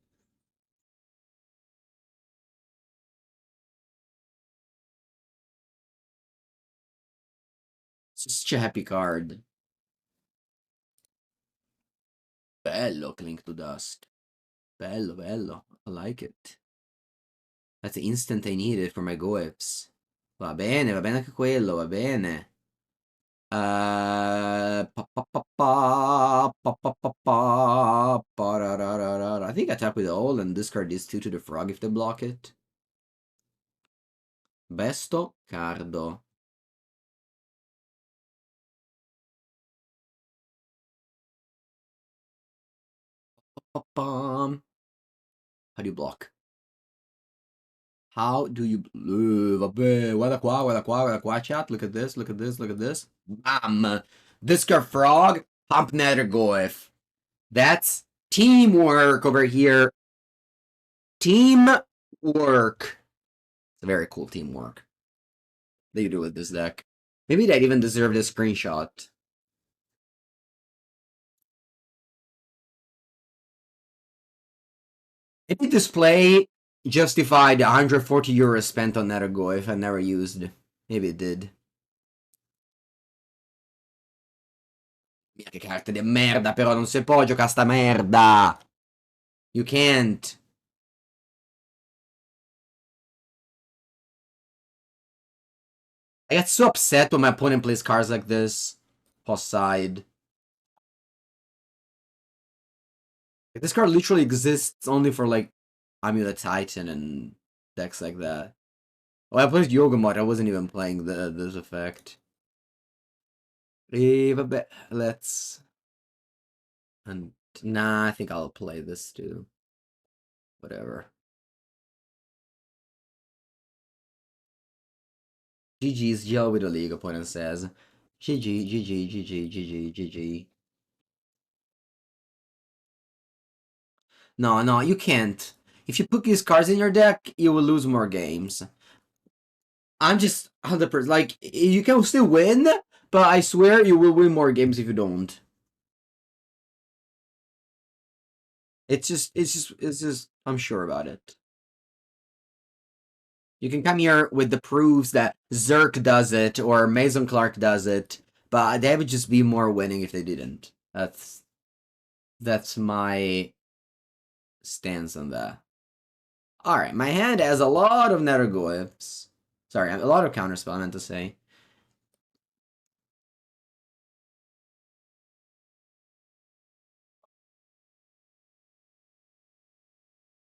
A: It's such a happy card. Bello, Clink to Dust. Bello, bello. I like it. That's the instant I needed for my Goeps. Va bene anche quello, va bene. I think I tap with all and discard these 2 to the frog if they block it. Besto, Cardo. How do you block? How do you... vabbè, guarda qua, chat. Look at this, look at this, look at this. Bam! Discard frog, pump Nethergoyf. That's teamwork over here. Teamwork. It's a very cool teamwork that you do with this deck. Maybe that even deserved a screenshot. Maybe this play justified the 140 euros spent on Nethergoyf I never used. Maybe it did. Che carte di merda, però non si può giocare sta merda. You can't. I get so upset when my opponent plays cards like this. Plus side. This card literally exists only for like Amulet Titan and decks like that. Well, I played Yawgmoth, I wasn't even playing this effect. Let's... And nah, I think I'll play this too. Whatever. GG's Joe with the League opponent says. GG, GG, GG, GG, GG. No, no, you can't. If you put these cards in your deck, you will lose more games. I'm just 100%, like, you can still win, but I swear you will win more games if you don't. It's just, I'm sure about it. You can come here with the proofs that Zerk does it or Mason Clark does it, but they would just be more winning if they didn't. That's my stance on that. Alright, my hand has a lot of Nethergoyfs. Sorry, a lot of counterspell, I meant to say.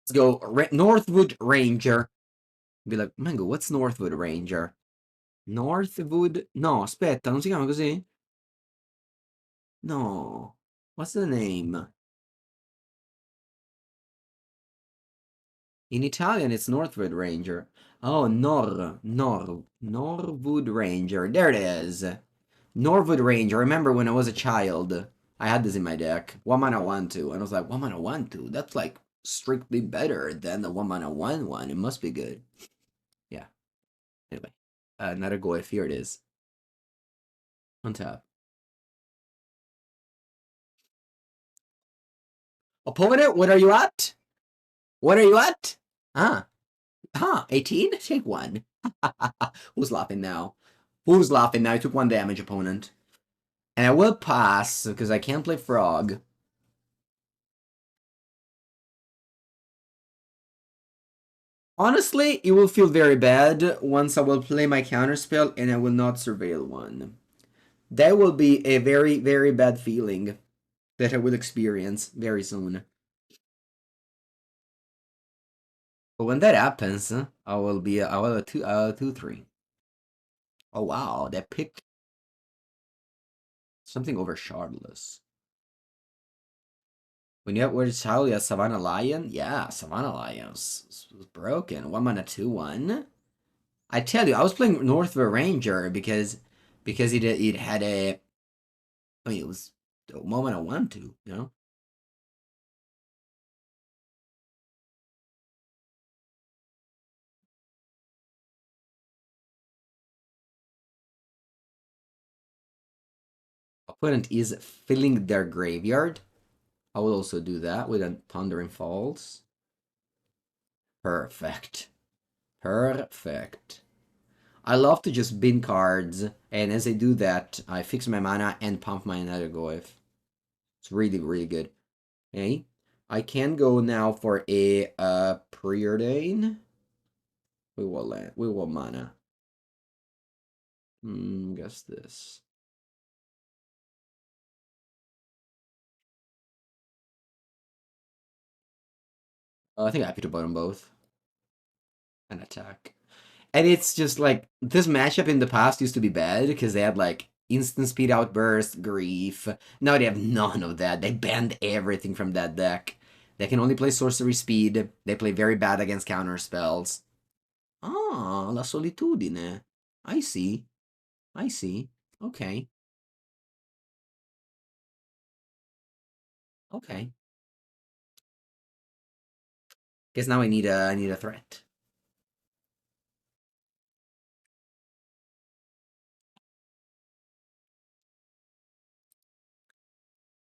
A: Let's go Northwood Ranger. Be like, Mango, what's Northwood Ranger? Northwood... No, aspetta, non si chiama così? No. What's the name? In Italian, it's Northwood Ranger. Oh, Norwood Ranger. There it is. Norwood Ranger. I remember when I was a child, I had this in my deck. 1 mana 1/2. And I was like, 1 mana 1/2? That's like strictly better than the 1 mana 1/1. It must be good. Yeah. Anyway. Nethergoyf, here it is. On top. Opponent, what are you at? What are you at? Ah. 18? Take 1. Who's laughing now? Who's laughing now? I took 1 damage, opponent. And I will pass, because I can't play Frog. Honestly, it will feel very bad once I will play my counterspell and I will not surveil one. That will be a very, very bad feeling that I will experience very soon. But when that happens, I will have a 2-3. Oh wow, that picked something over Shardless. When you have where's Child, you have Savannah Lion? Yeah, Savannah Lion was broken. 1 mana 2/1. I tell you, I was playing Northwood Ranger because it had a, I mean, it was the moment I wanted to, you know. Opponent is filling their graveyard. I will also do that with a Thundering Falls. Perfect. Perfect. I love to just bin cards, and as I do that, I fix my mana and pump my Nethergoyf. It's really, really good. Okay. I can go now for a Preordain. We will mana. Guess this. I think I have to bottom both. And attack. And it's just like, this matchup in the past used to be bad because they had like instant speed outburst, grief. Now they have none of that. They banned everything from that deck. They can only play sorcery speed. They play very bad against counter spells. Ah, la solitudine. I see. I see. Okay. Okay. Guess now I need a threat.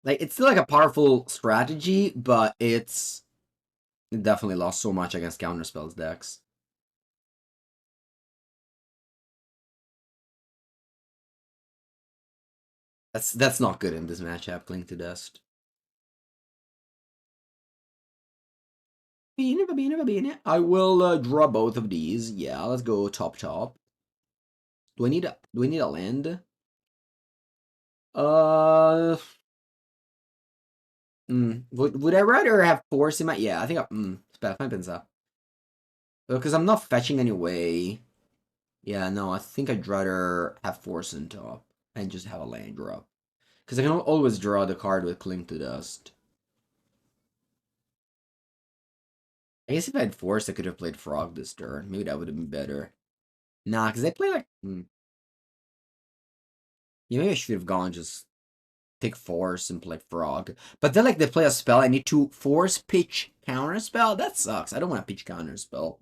A: Like, it's still like a powerful strategy, but it definitely lost so much against counter spells decks. That's not good in this matchup, Cling to Dust. I will draw both of these. Yeah, let's go top. Do we need a land? Uh, would I rather have force in my? Yeah, I think. Aspetta, fammi pensare. Because I'm not fetching anyway. Yeah, no, I think I'd rather have force on top and just have a land drop. Because I can always draw the card with Cling to Dust. I guess if I had force, I could have played Frog this turn. Maybe that would have been better. Nah, because they play like. Yeah, maybe I should have gone just take force and play Frog. But then, like, they play a spell. I need to force pitch counter spell. That sucks. I don't want to pitch counter spell.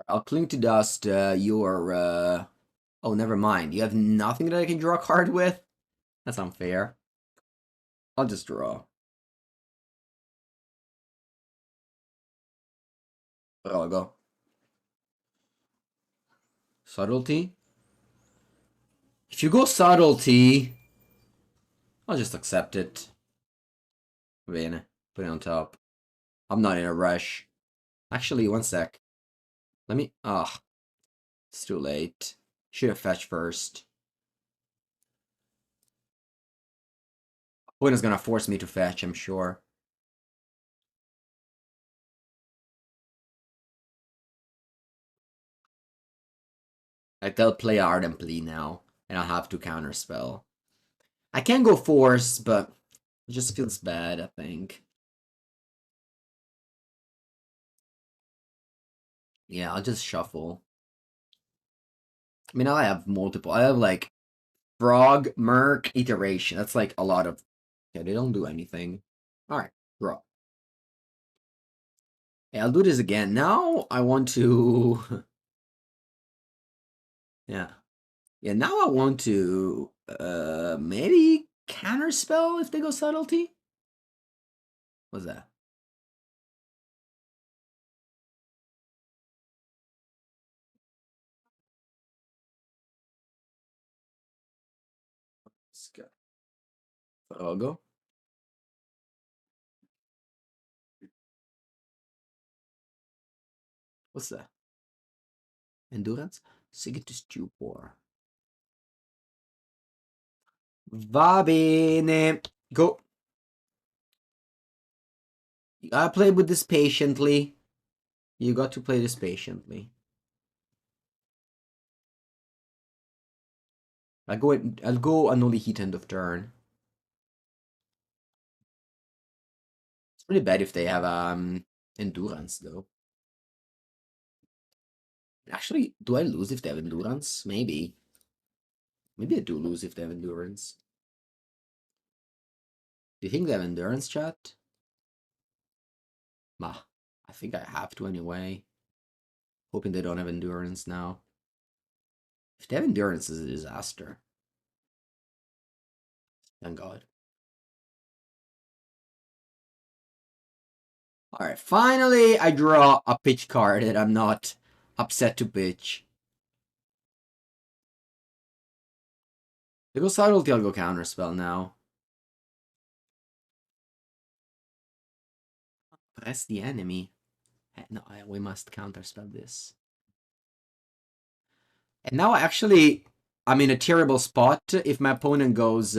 A: I'll Cling to Dust. You're. Oh, never mind. You have nothing that I can draw a card with? That's unfair. I'll just draw. I'll go. Subtlety? If you go Subtlety, I'll just accept it. Bene. Put it on top. I'm not in a rush. Actually, one sec. Let me... Ah, it's too late. Should have fetched first. Opponent's gonna force me to fetch, I'm sure. Like, they'll play Ardent Plea now, and I'll have to counterspell. I can go force, but it just feels bad, I think. Yeah, I'll just shuffle. I mean, I have multiple. I have, like, Frog, Merc, Iteration. That's, like, a lot of... Yeah, they don't do anything. Alright, draw. Yeah, I'll do this again. Now I want to... yeah. Yeah, now I want to... maybe counterspell if they go Subtlety? What's that? Frogo. What's that? Endurance? Sing it to Stupor. Va bene. Go. I play with this patiently. You got to play this patiently. I'll go Annuli Heat end of turn. It's pretty bad if they have endurance though. Actually, do I lose if they have endurance? Maybe. Maybe I do lose if they have endurance. Do you think they have endurance, chat? Bah, I think I have to anyway. Hoping they don't have endurance now. If they have endurance, it's a disaster. Thank God. Alright, finally I draw a pitch card that I'm not upset to pitch. They go Subtlety, I'll go Counterspell now. Press the enemy. No, we must Counterspell this. And now actually, I'm in a terrible spot if my opponent goes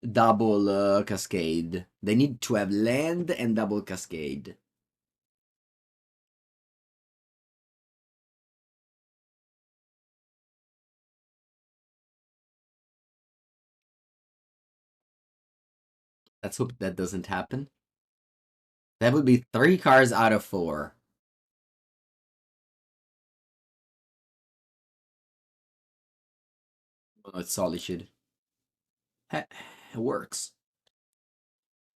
A: double Cascade. They need to have land and double Cascade. Let's hope that doesn't happen. That would be 3 cards out of 4. Oh, it's Solitude. It works.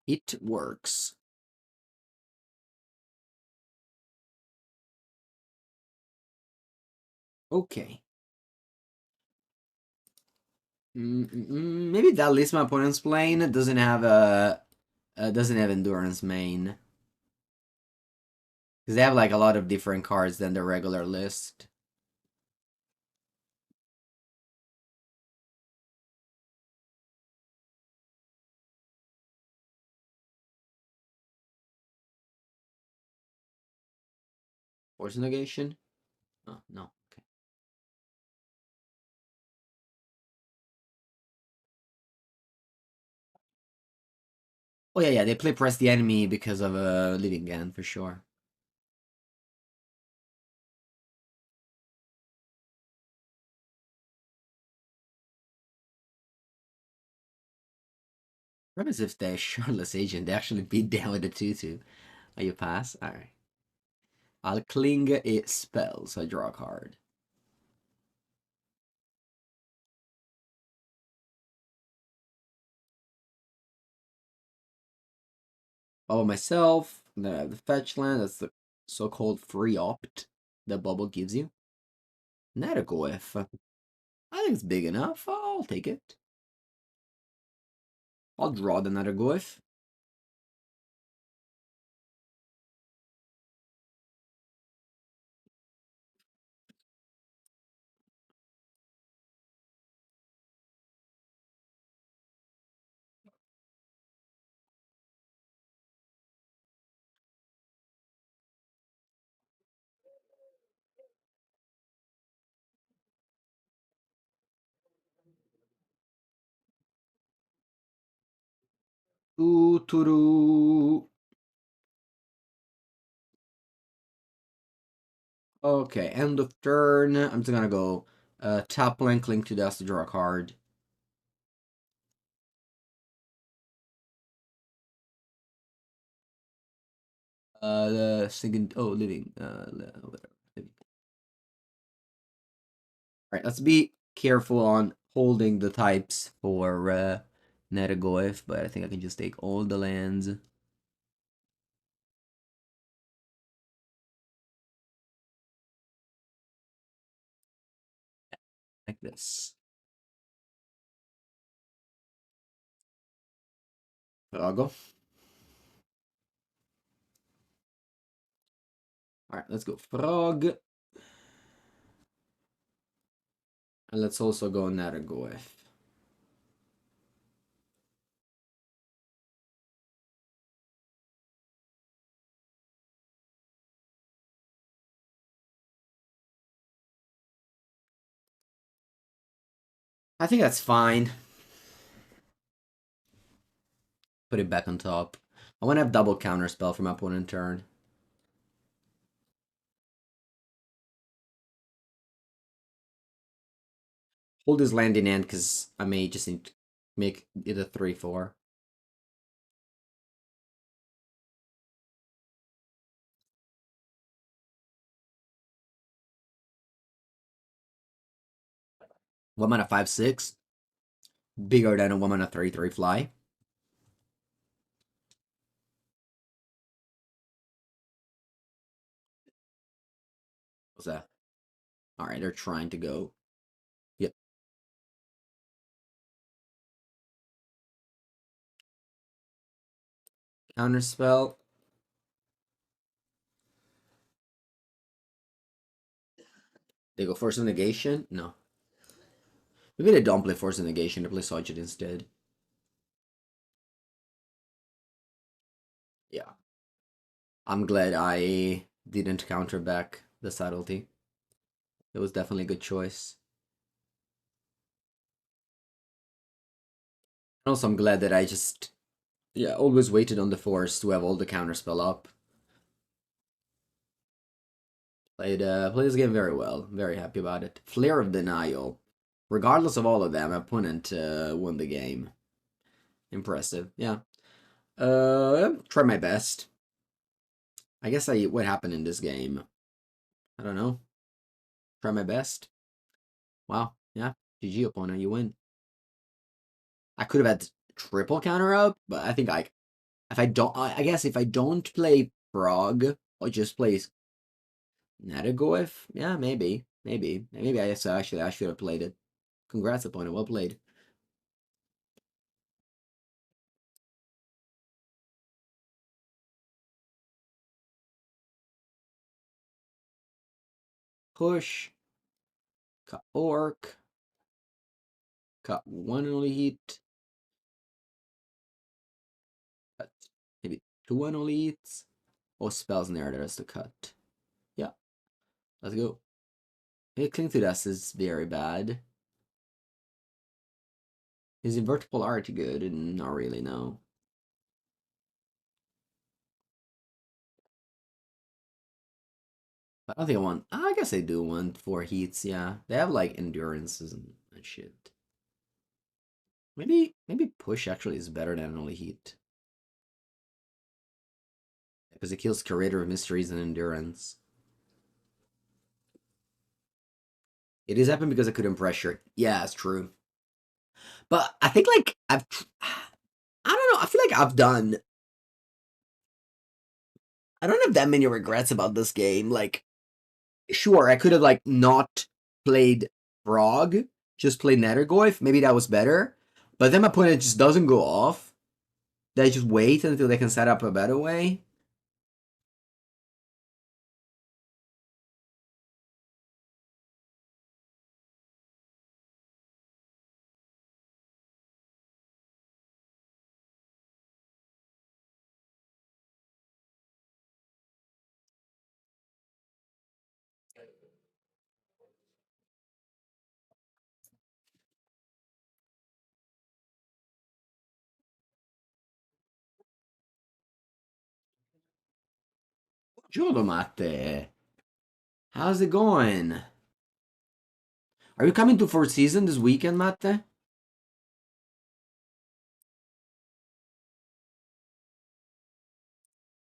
A: It works. Okay. Maybe that list my opponent's playing doesn't have a doesn't have endurance main. Because they have like a lot of different cards than the regular list. Force negation? Oh, no. Okay. Oh, yeah, yeah. They play press the enemy because of Living Gan, for sure. What happens if they're Shardless Agent? They actually beat down with a 2-2. Oh, you pass? Alright. I'll cling a spell, so I draw a card. Bubble myself. Then I have the fetch land. That's the so-called free opt that Bubble gives you. Nethergoyf. I think it's big enough. I'll take it. I'll draw the Nethergoyf. Tootoo. Okay, end of turn. I'm just gonna go tap link, link to dust to draw a card. The second, oh, living, whatever. Living. Alright, let's be careful on holding the types for Nethergoyf, but I think I can just take all the lands. Like this. I'll Alright, let's go Frog. And let's also go Nethergoyf. I think that's fine. Put it back on top. I want to have double counter spell from opponent turn. Hold his land in hand because I may just need to make it a 3-4. One mana 5/6. Bigger than a 1 mana 3/3 fly. What's that? Alright, they're trying to go. Yep. Counter spell. They go Force of Negation? No. Maybe they don't play Force of Negation, they play Socket instead. Yeah. I'm glad I didn't counter back the subtlety. It was definitely a good choice. And also, I'm glad that I just, yeah, always waited on the force to have all the counter spell up. Played this game very well. Very happy about it. Flare of Denial. Regardless of all of them, opponent won the game. Impressive. Yeah. Try my best. I guess what happened in this game? I don't know. Try my best. Wow. Yeah. GG opponent, you win. I could have had triple counter up, but I think if I don't, I guess if I don't play Frog or just play Nethergoyf, yeah, maybe I guess I should have played it. Congrats opponent, well played. push. Cut orc. Cut one elite. Cut maybe two elites. Oh, spells in there that has to cut. Yeah. Let's go. It cling to dust is very bad. Is invertible art good? Not really, no. I don't think I want. I guess I do want 4 heats. Yeah, they have like endurances and shit. Maybe push actually is better than only heat because it kills Curator of Mysteries and endurance. It is happened because I couldn't pressure. Yeah, it's true. But I think like I don't know. I feel like I've done. I don't have that many regrets about this game. Like, sure, I could have like not played Frog, just played Nethergoyf. Maybe that was better. But then my opponent just doesn't go off. They just wait until they can set up a better way. Giorno Matte, how's it going? Are you coming to Four Seasons this weekend, Matte?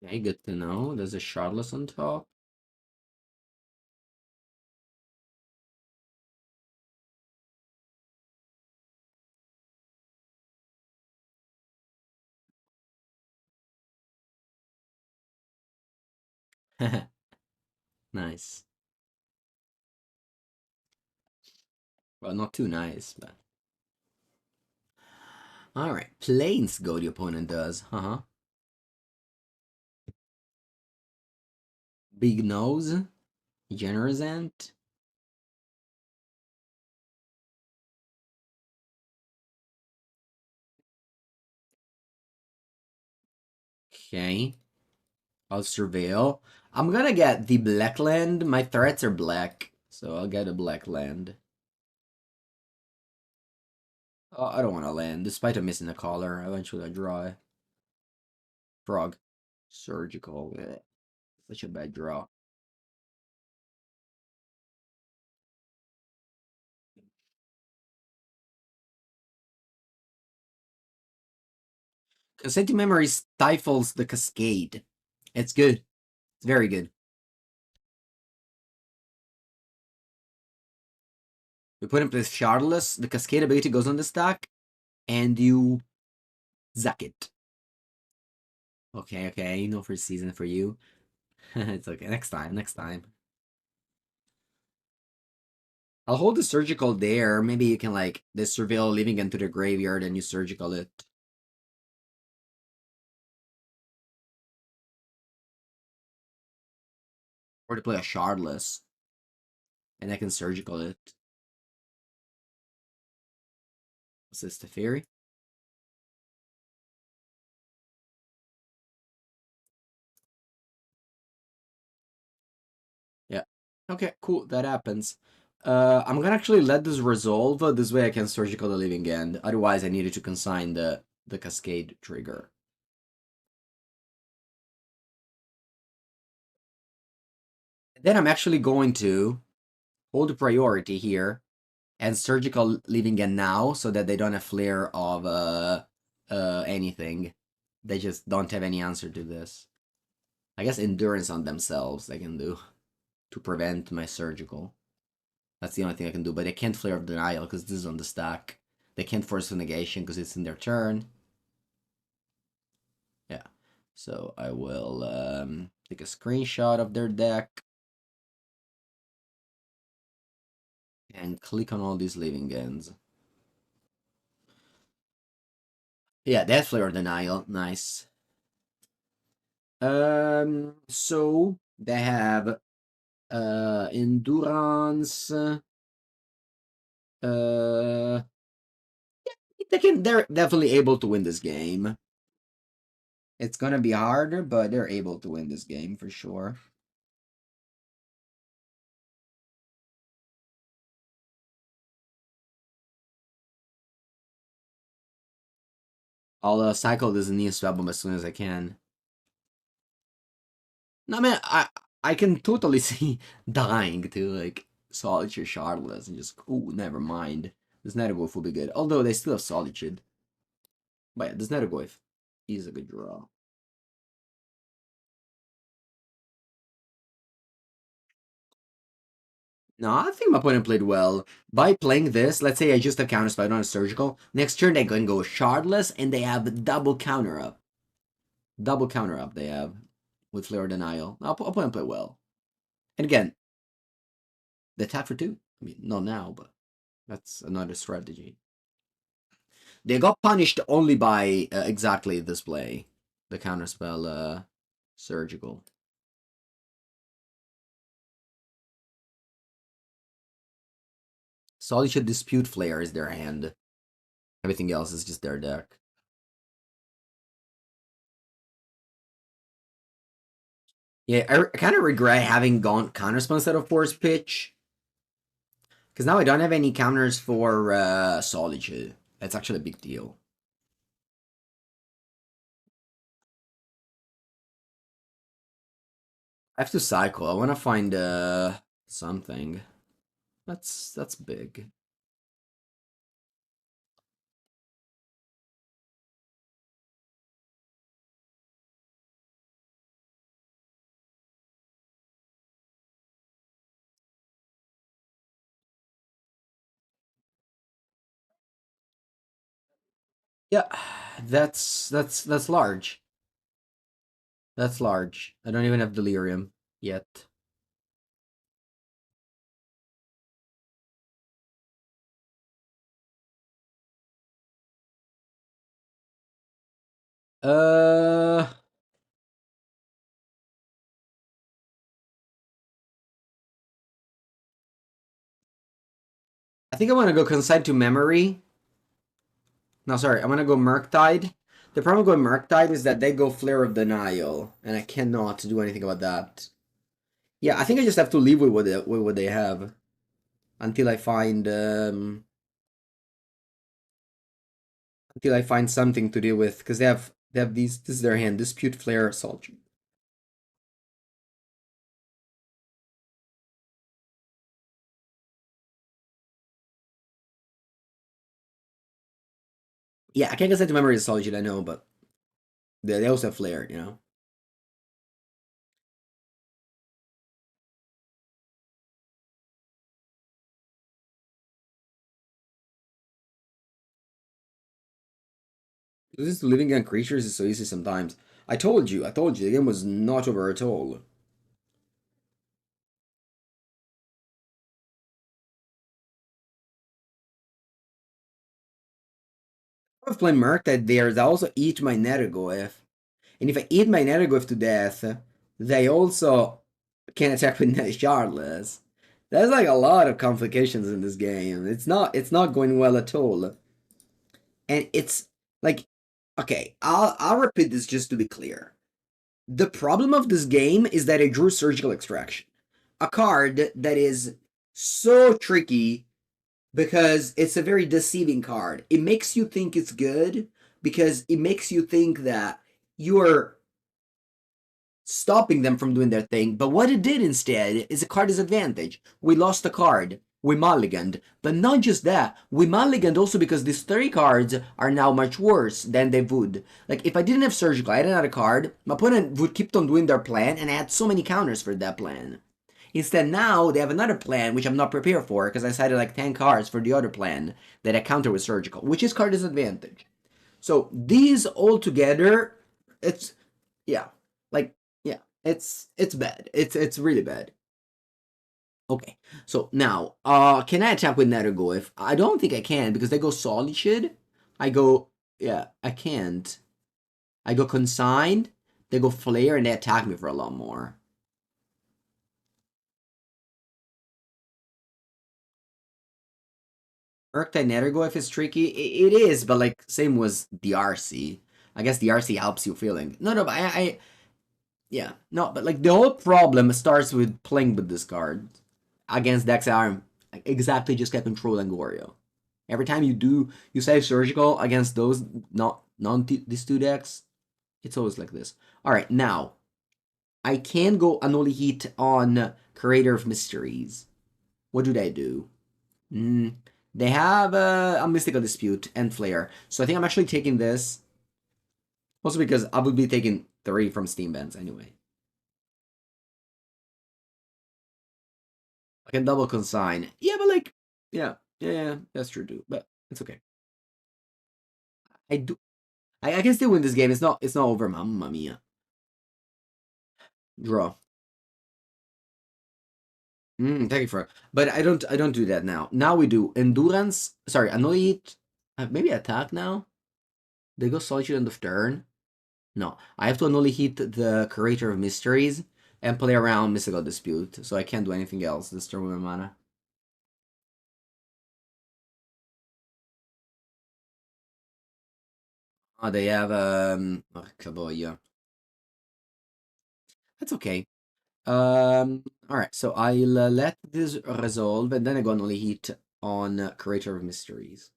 A: Okay, good to know. There's a Shardless on top. Nice. Well, not too nice, but. Alright, Planes go the opponent does. Uh-huh. Big Nose. Generous Ant. Okay. I'll surveil. I'm gonna get the black land. My threats are black, so I'll get a black land. Oh, I don't want to land, despite of missing a collar. Eventually I draw it. Frog. Surgical. Bleh. Such a bad draw. Consent memory stifles the cascade. It's good. It's very good. We put in place Shardless. The cascade ability goes on the stack, and you zack it. Okay. No first season for you. It's okay. Next time. I'll hold the surgical there. Maybe you can like the surveil leaving into the graveyard and you surgical it. Or to play a Shardless. And I can surgical it. What's this, the Fairy? Yeah. Okay, cool. That happens. I'm gonna actually let this resolve. This way I can surgical the living end. Otherwise, I needed to consign the cascade trigger. Then I'm actually going to hold the priority here and surgical living end now so that they don't have flare of anything. They just don't have any answer to this. I guess endurance on themselves they can do to prevent my surgical. That's the only thing I can do, but they can't flare of denial because this is on the stack. They can't force a negation because it's in their turn. Yeah. So I will take a screenshot of their deck and click on all these living ends. Yeah, that flare denial. Nice. So they have Endurance. They're definitely able to win this game. It's gonna be harder, but they're able to win this game for sure. I'll cycle this Neos album as soon as I can. No, man, I can totally see dying to like Solitude Shardless and just never mind. This Nethergoyf will be good. Although they still have Solitude. But yeah, this Nethergoyf is a good draw. No, I think my opponent played well. By playing this, let's say I just have counterspell, I don't have surgical. Next turn they can go Shardless and they have double counter up. Double counter up they have with Flare Denial. I'll opponent play well. And again, they tap for 2. I mean, not now, but that's another strategy. They got punished only by exactly this play. The counterspell surgical. Solitude Dispute Flare is their hand. Everything else is just their deck. Yeah, I kind of regret having gone counterspell instead of Force Pitch. Because now I don't have any counters for Solitude. That's actually a big deal. I have to cycle. I want to find something. That's big. Yeah, that's large. That's large. I don't even have Delirium yet. Uh, I think I want to go Consign to Memory. No, sorry, I'm gonna go Murktide. The problem with Murktide is that they go Flare of Denial, and I cannot do anything about that. Yeah, I think I just have to leave with what they have until I find something to deal with, because they have these. This is their hand: Dispute, Flare, Soldier. Yeah, I can't Consign to Memory is Solitude, I know, but they also have Flare, you know. This living on creatures is so easy sometimes. I told you, the game was not over at all. I was playing Murktide there, they also eat my Nethergoyf. And if I eat my Nethergoyf to death, they also can attack with Shardless. There's like a lot of complications in this game. It's not going well at all. And it's like, okay, I'll repeat this just to be clear. The problem of this game is that I drew Surgical Extraction, a card that is so tricky because it's a very deceiving card. It makes you think it's good because it makes you think that you're stopping them from doing their thing. But what it did instead is a card disadvantage. We lost a card. We mulliganed. But not just that, we mulliganed also because these 3 cards are now much worse than they would. Like, if I didn't have Surgical, I had another card, my opponent would keep on doing their plan, and I had so many counters for that plan. Instead, now they have another plan, which I'm not prepared for, because I cited like 10 cards for the other plan that I counter with Surgical, which is card disadvantage. So, these all together, it's, yeah, like, yeah, it's bad. It's really bad. Okay, so now, can I attack with Nethergoyf? I don't think I can because they go Solitude. I go, yeah, I can't. I go Consigned. They go Flare and they attack me for a lot more. Murktide Nethergoyf is tricky. It is, but like same was DRC. I guess DRC helps you feeling. No, but yeah, no, but like the whole problem starts with playing with this card against decks that are exactly just get control and Gorio. Every time you save surgical against those not non these two decks, it's always like this. All right, now I can go Anoli Heat on Creator of Mysteries. What do they do? Mm, they have a Mystical Dispute and Flare. So I think I'm actually taking this. Also because I would be taking 3 from Steam Bands anyway. I can double consign. Yeah, but like, yeah, that's true too. But it's okay. I do. I can still win this game. It's not over, mamma mia. Draw. Thank you for. But I don't do that now. Now we do endurance. Sorry, annoyed. Maybe attack now. They go solitude end of turn. No, I have to only hit the Creator of Mysteries and play around Mystical Dispute, so I can't do anything else this turn with my mana. Oh, they have Kaboya. That's okay. All right. So I'll let this resolve, and then I'm gonna only hit on Creator of Mysteries.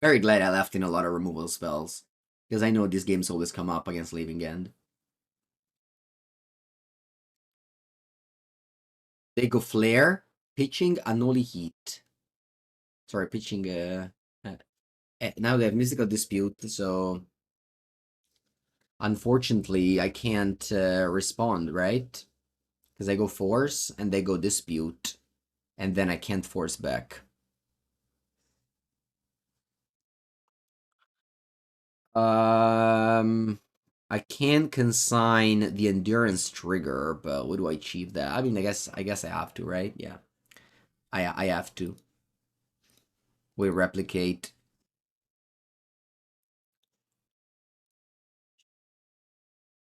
A: Very glad I left in a lot of removal spells, because I know these games always come up against Leaving End. They go Flare, pitching Anoli Heat. Sorry, pitching. Now they have Mystical Dispute, so unfortunately I can't respond, right? Because I go Force and they go Dispute, and then I can't force back. I can consign the endurance trigger, but would do I achieve that? I mean, I guess I have to, right? Yeah, I have to. We replicate.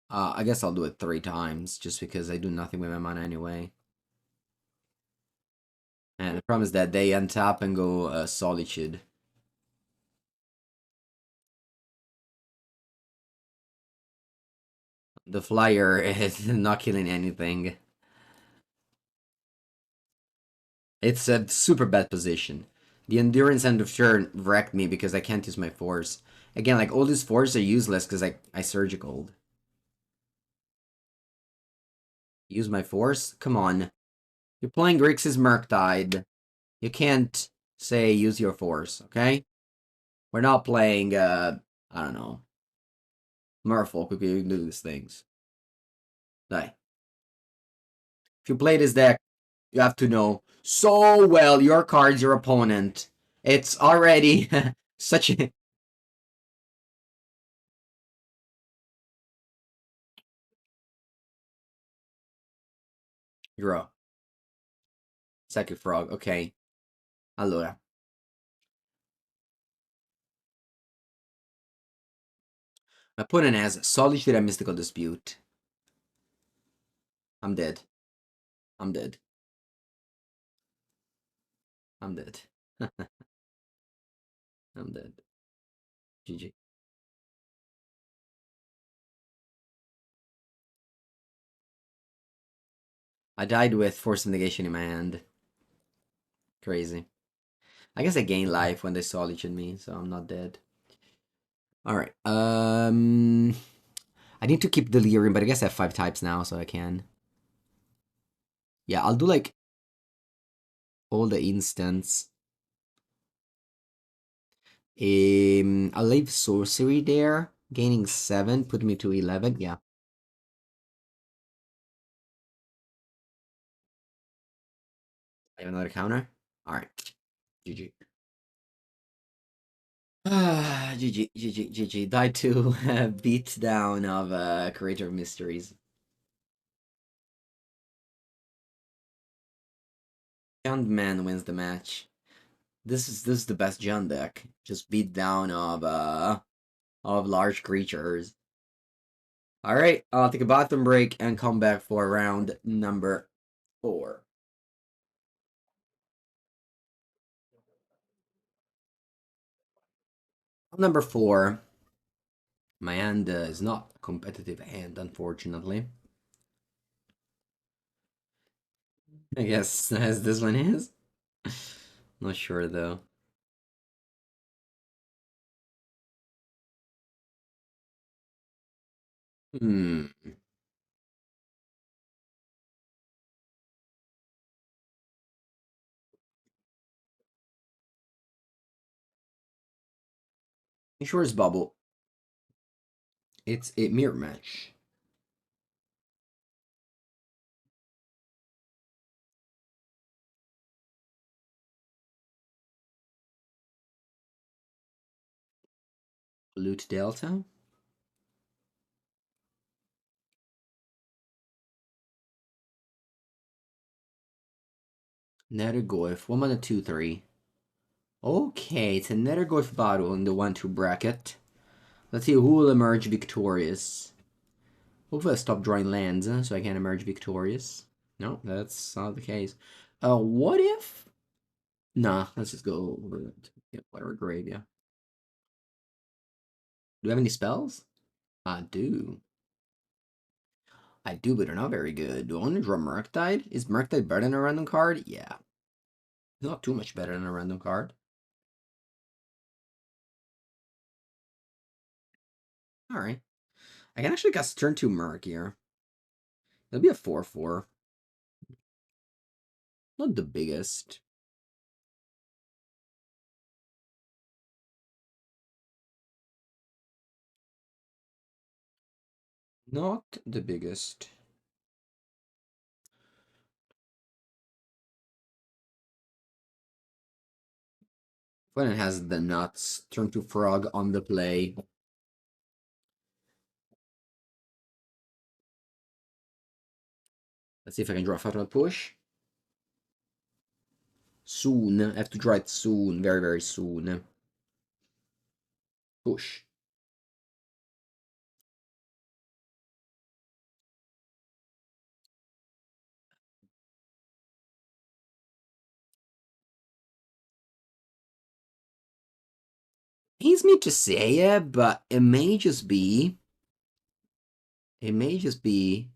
A: I guess I'll do it 3 times just because I do nothing with my mana anyway. And the problem is that they untap and go Solitude. The flyer is not killing anything. It's a super bad position. The endurance end of turn wrecked me because I can't use my force. Again, like all these forces are useless because I surgical. Use my force? Come on. You're playing Grixis Murktide. You can't say use your force, okay? We're not playing I don't know. Merfolk who can do these things. Die. If you play this deck, you have to know so well your cards, your opponent. It's already such a draw. Second frog. Okay. Allora. My opponent has Solitude and Mystical Dispute. I'm dead. I'm dead. I'm dead. I'm dead. GG. I died with Force of Negation in my hand. Crazy. I guess I gain life when they Solitude me, so I'm not dead. Alright. I need to keep Delirium, but I guess I have 5 types now, so I can. Yeah, I'll do like all the instants. I'll leave Sorcery there. Gaining 7, put me to 11. Yeah. I have another counter. Alright. GG. GG. Die to beat down of Creator of Mysteries. Jund Man wins the match. This is the best Jund deck. Just beat down of large creatures. Alright, I'll take a bathroom break and come back for round number 4. Number 4. My hand is not a competitive hand, unfortunately. I guess as this one is. Not sure though. Hmm. You sure it's bubble? It's a mirror match. Loot Delta. Nethergoyf. 1 mana 2/3. Okay, it's a Nethergoyf battle in the 1-2 bracket. Let's see who will emerge victorious. Hopefully I stop drawing lands so I can emerge victorious. No, that's not the case. What if? Nah, let's just go over it. Yeah, whatever grave, yeah. Do we have any spells? I do. I do, but they're not very good. Do I want to draw Murktide? Is Murktide better than a random card? Yeah. Not too much better than a random card. Alright. I can actually cast turn 2 Murk here. It'll be a 4/4. Not the biggest. Not the biggest. When it has the nuts, turn to frog on the play. Let's see if I can draw a Fatal Push. Soon. I have to draw it soon. Very, very soon. Push. Pains me to say it, but it may just be. It may just be.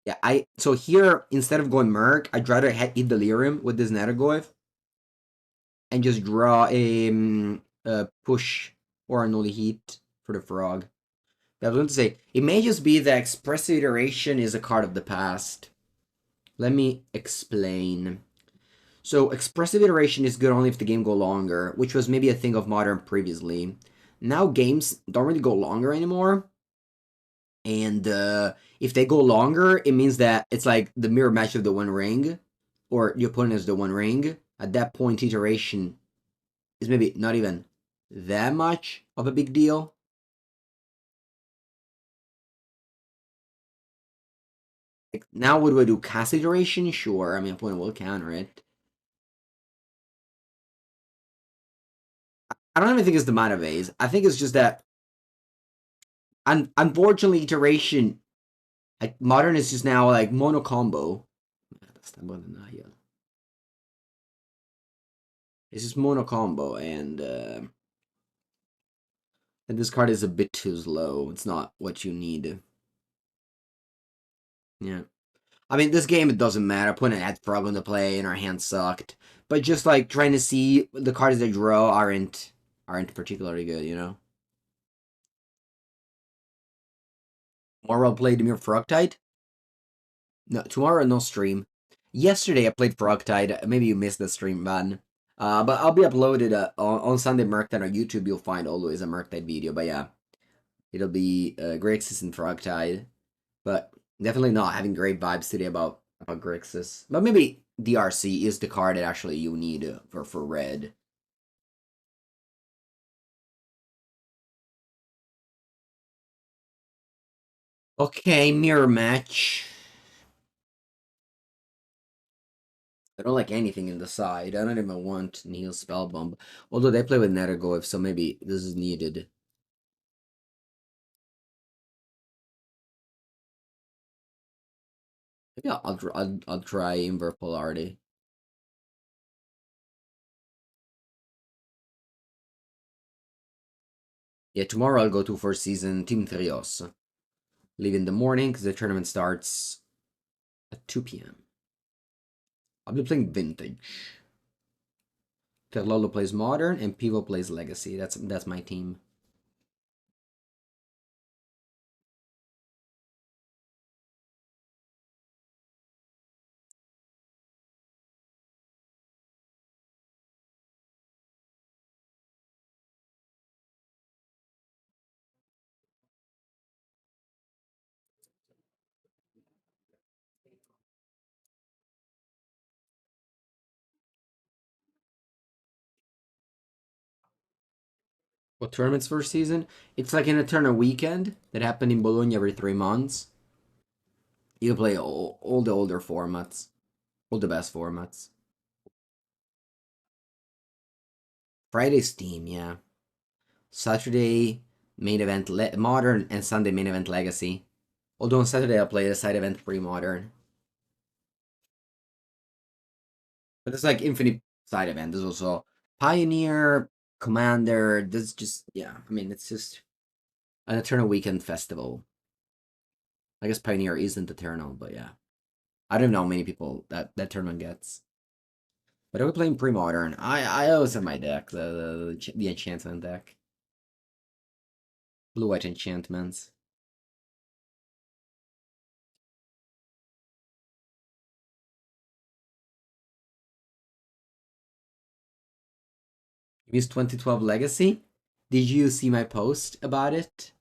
A: Yeah, so here instead of going Merc, I'd rather hit Delirium with this Nethergoyf and just draw a push or an Only Heat for the frog. I was going to say it may just be that Expressive Iteration is a card of the past. Let me explain. So Expressive Iteration is good only if the game go longer, which was maybe a thing of Modern previously. Now games don't really go longer anymore. And if they go longer, it means that it's like the mirror match of the One Ring, or the opponent is the One Ring. At that point, iteration is maybe not even that much of a big deal. Like, now what do I do? Cast iteration? Sure, I mean, opponent will counter it. I don't even think it's the mana base. I think it's just that, unfortunately, iteration, like modern is just now like mono combo. It's just mono combo, and this card is a bit too slow. It's not what you need. Yeah. I mean, this game, it doesn't matter. Opponent had Frog on the play and our hand sucked. But just like trying to see the cards they draw aren't particularly good, you know? Tomorrow I'll play the Mere Frogtide. No, tomorrow no stream. Yesterday I played Frogtide. Maybe you missed the stream, man. But I'll be uploaded on Sunday Murktide on YouTube. You'll find always a Murktide video. But yeah, it'll be Grixis and Frogtide. But definitely not having great vibes today about Grixis. But maybe DRC is the card that actually you need for red. Okay, mirror match. I don't like anything in the side. I don't even want Neil Spellbomb. Although they play with Nethergoyf, so maybe this is needed. Yeah, I'll try Inver Polarity. Yeah, tomorrow I'll go to first season Team Trios. Leave in the morning because the tournament starts at 2 p.m. I'll be playing Vintage. Terlolo plays Modern and Pivo plays Legacy. That's my team. What tournament's first season? It's like an eternal weekend that happened in Bologna every 3 months. You can play all the older formats, all the best formats. Friday's team, yeah. Saturday main event modern and Sunday main event legacy. Although on Saturday I'll play the side event pre-modern. But it's like infinite side event. There's also Pioneer, Commander. There's just yeah. I mean it's just an Eternal Weekend festival. I guess Pioneer isn't Eternal, but yeah. I don't know how many people that tournament gets. But I was playing pre-modern. I always have my deck, the enchantment deck. Blue-white enchantments. You missed 2012 Legacy? Did you see my post about it?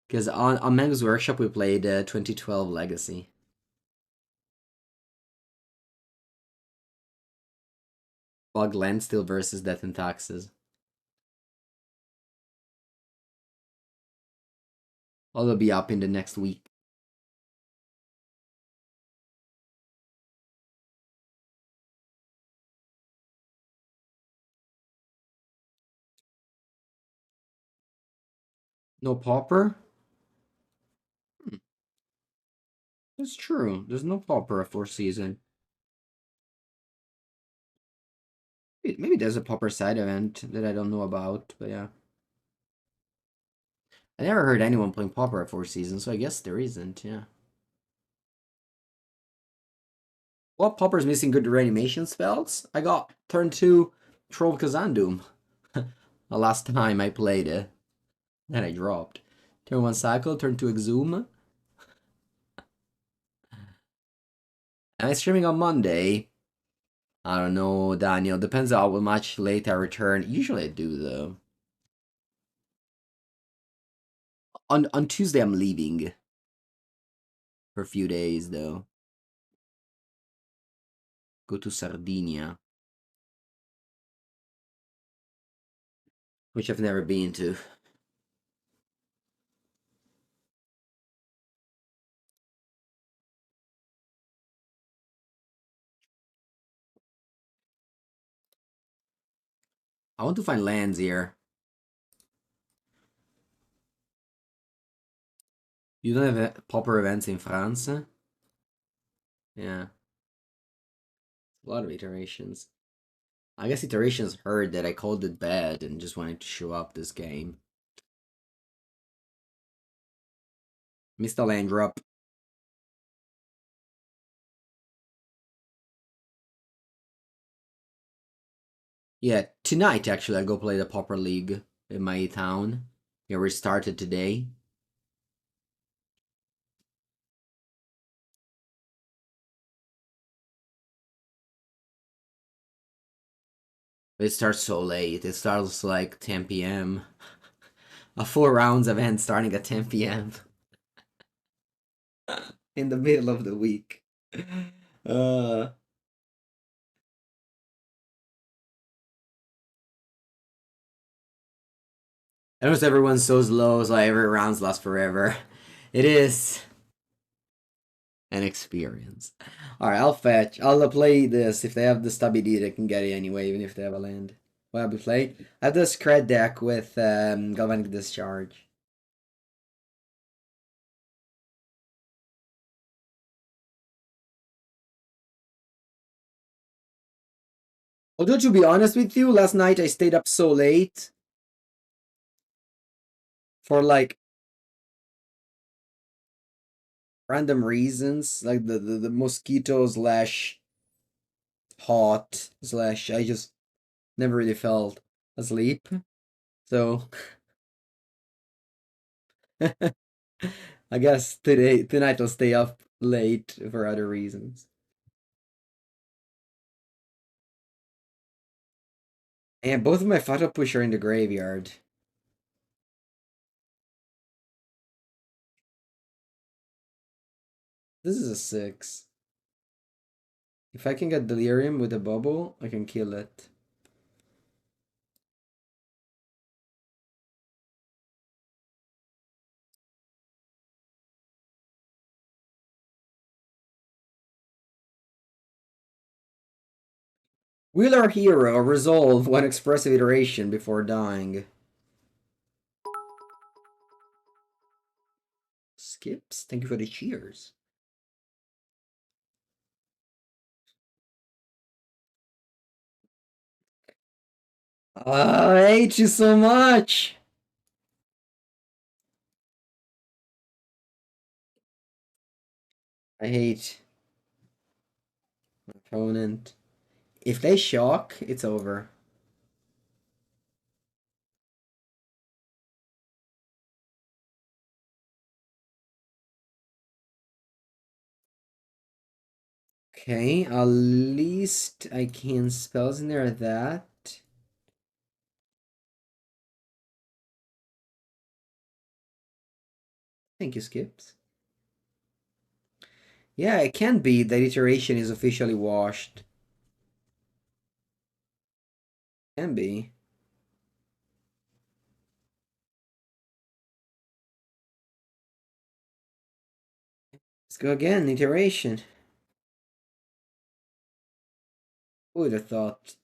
A: Because on Mango's Workshop we played 2012 Legacy. Bogland still versus Death and Taxes. All will be up in the next week. No Pauper? That's true. There's no Pauper at 4th season. Maybe there's a Pauper side event that I don't know about, but yeah. I never heard anyone playing Pauper at 4th season, so I guess there isn't, yeah. Well, Pauper's missing good reanimation spells. I got turn 2 Troll Kazandum the last time I played it. Then I dropped. Turn 1 Cycle, turn 2 Exhume. And I'm streaming on Monday. I don't know, Daniel. Depends on how much late I return. Usually I do, though. On Tuesday, I'm leaving for a few days, though. Go to Sardinia, which I've never been to. I want to find lands here. You don't have proper events in France? Yeah, a lot of iterations. I guess iterations heard that I called it bad and just wanted to show up this game. Missed a land drop. Yeah, tonight actually I'll go play the Pauper League in my town. Yeah, we started today. It starts so late. It starts like 10 p.m. A 4 rounds event starting at 10 p.m. in the middle of the week. Uh, Almost everyone's so slow, so every rounds last forever. It is an experience. Alright, I'll fetch. I'll play this. If they have the stubby D, they can get it anyway, even if they have a land. What have we played? I have the Scred deck with Galvanic Discharge. Although to be honest with you, last night I stayed up so late for like random reasons, like the mosquito slash hot slash I just never really felt asleep. So I guess tonight I'll stay up late for other reasons. And both of my photo push are in the graveyard. This is a 6. If I can get delirium with a bubble, I can kill it. Will our hero resolve one expressive iteration before dying? Skips? Thank you for the cheers. I hate you so much! I hate my opponent. If they shock, it's over. Okay, at least I can spells in there that. Thank you, Skips. Yeah, it can be that iteration is officially washed. Can be. Let's go again, iteration. Who would have thought?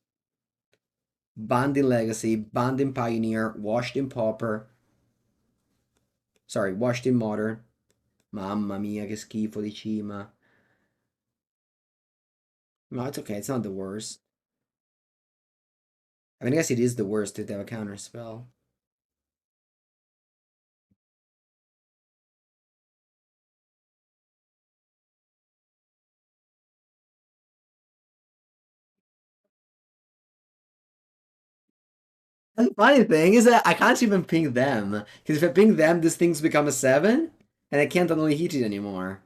A: Banned in Legacy, banned in Pioneer, washed in Pauper. Sorry, washed in Modern. Mamma mia, che schifo di cima. No, it's okay, it's not the worst. I mean, I guess it is the worst to have a counter spell. And the funny thing is that I can't even ping them. Because if I ping them, this thing's become a 7. And I can't only hit it anymore.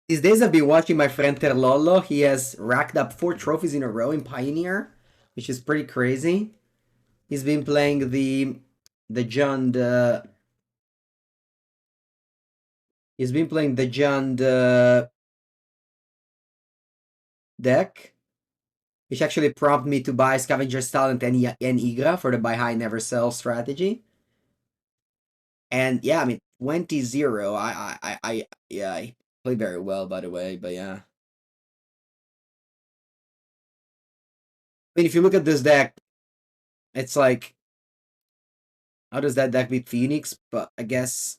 A: These days I've been watching my friend Terlolo. He has racked up 4 trophies in a row in Pioneer, which is pretty crazy. He's been playing the Jund he's been playing the Jund deck, which actually prompted me to buy Scavenger's Talent and Igra for the buy high never sell strategy. And yeah, I mean 20-0. Yeah, I played very well by the way, but yeah. I mean if you look at this deck, it's like how does that deck beat Phoenix? But guess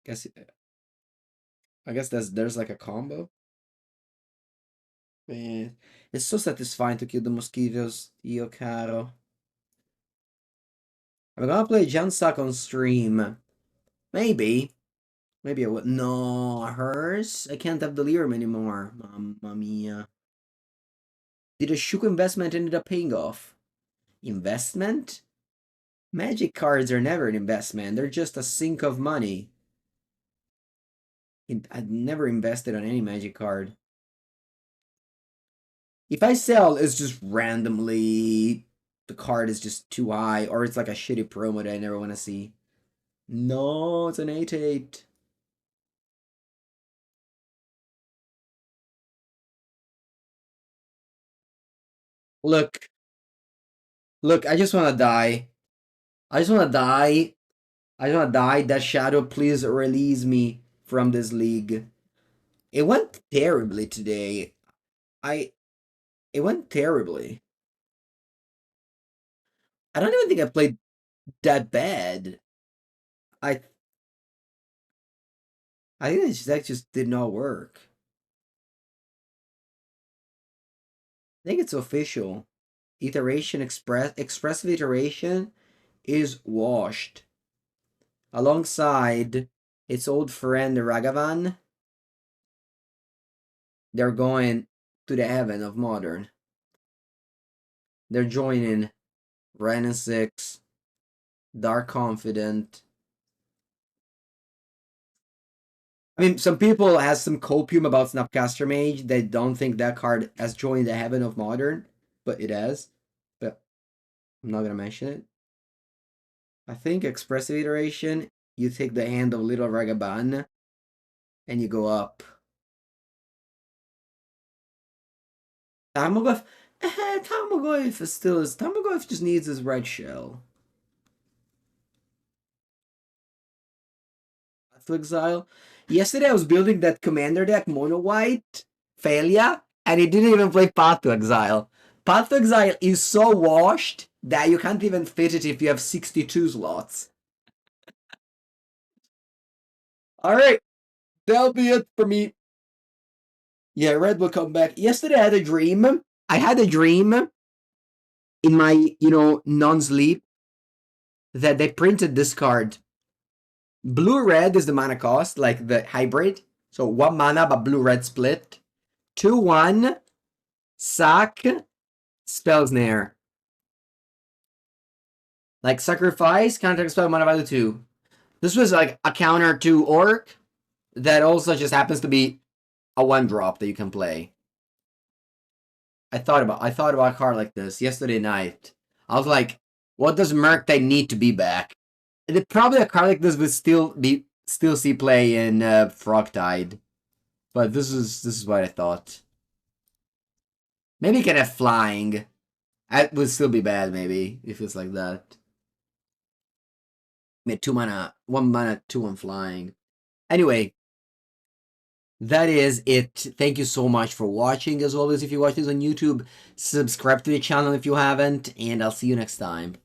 A: I guess there's like a combo. Man, it's so satisfying to kill the mosquitoes, io caro. I'm gonna play Janstock on stream. Maybe. Maybe I would. No, hers? I can't have Delirium anymore. Mamma mia. Did a Shuku investment ended up paying off? Investment? Magic cards are never an investment. They're just a sink of money. I'd never invested on any magic card. If I sell, it's just randomly the card is just too high, or it's like a shitty promo that I never want to see. No, it's an 8/8. Look, look, I just want to die. I just wanna die. I just wanna die. That shadow, please release me from this league. It went terribly today. I it went terribly. I don't even think I played that bad. I I think that just did not work. I think it's official. Iteration expressive iteration is washed. Alongside its old friend Ragavan, they're going to the heaven of modern. They're joining Ren and 6, Dark Confident. I mean, some people has some copium about Snapcaster Mage. They don't think that card has joined the heaven of modern, but it has. But I'm not gonna mention it. I think expressive iteration, you take the hand of Little Ragavan and you go up. Tamagotchi, Tamagotchi is still Tamagotchi just needs his red shell. Path to Exile. Yesterday I was building that commander deck, Mono White, Failure, and he didn't even play Path to Exile. Path to Exile is so washed that you can't even fit it if you have 62 slots. Alright, that'll be it for me. Yeah, Red will come back. Yesterday I had a dream. I had a dream in my, non-sleep that they printed this card. Blue-red is the mana cost, like the hybrid. So 1 mana, but blue-red split. 2/1, sack, spell snare. Like sacrifice, counter spell, mana value 2. This was like a counter to Orc that also just happens to be a 1-drop that you can play. I thought about a card like this yesterday night. I was like, what does Murktide need to be back? And probably a card like this would still see play in Frogtide. But this is what I thought. Maybe you can have flying. That would still be bad, maybe, if it's like that. I mean, 2 mana, 1 mana, 2/1 flying. Anyway, that is it. Thank you so much for watching. As always, if you watch this on YouTube, subscribe to the channel if you haven't, and I'll see you next time.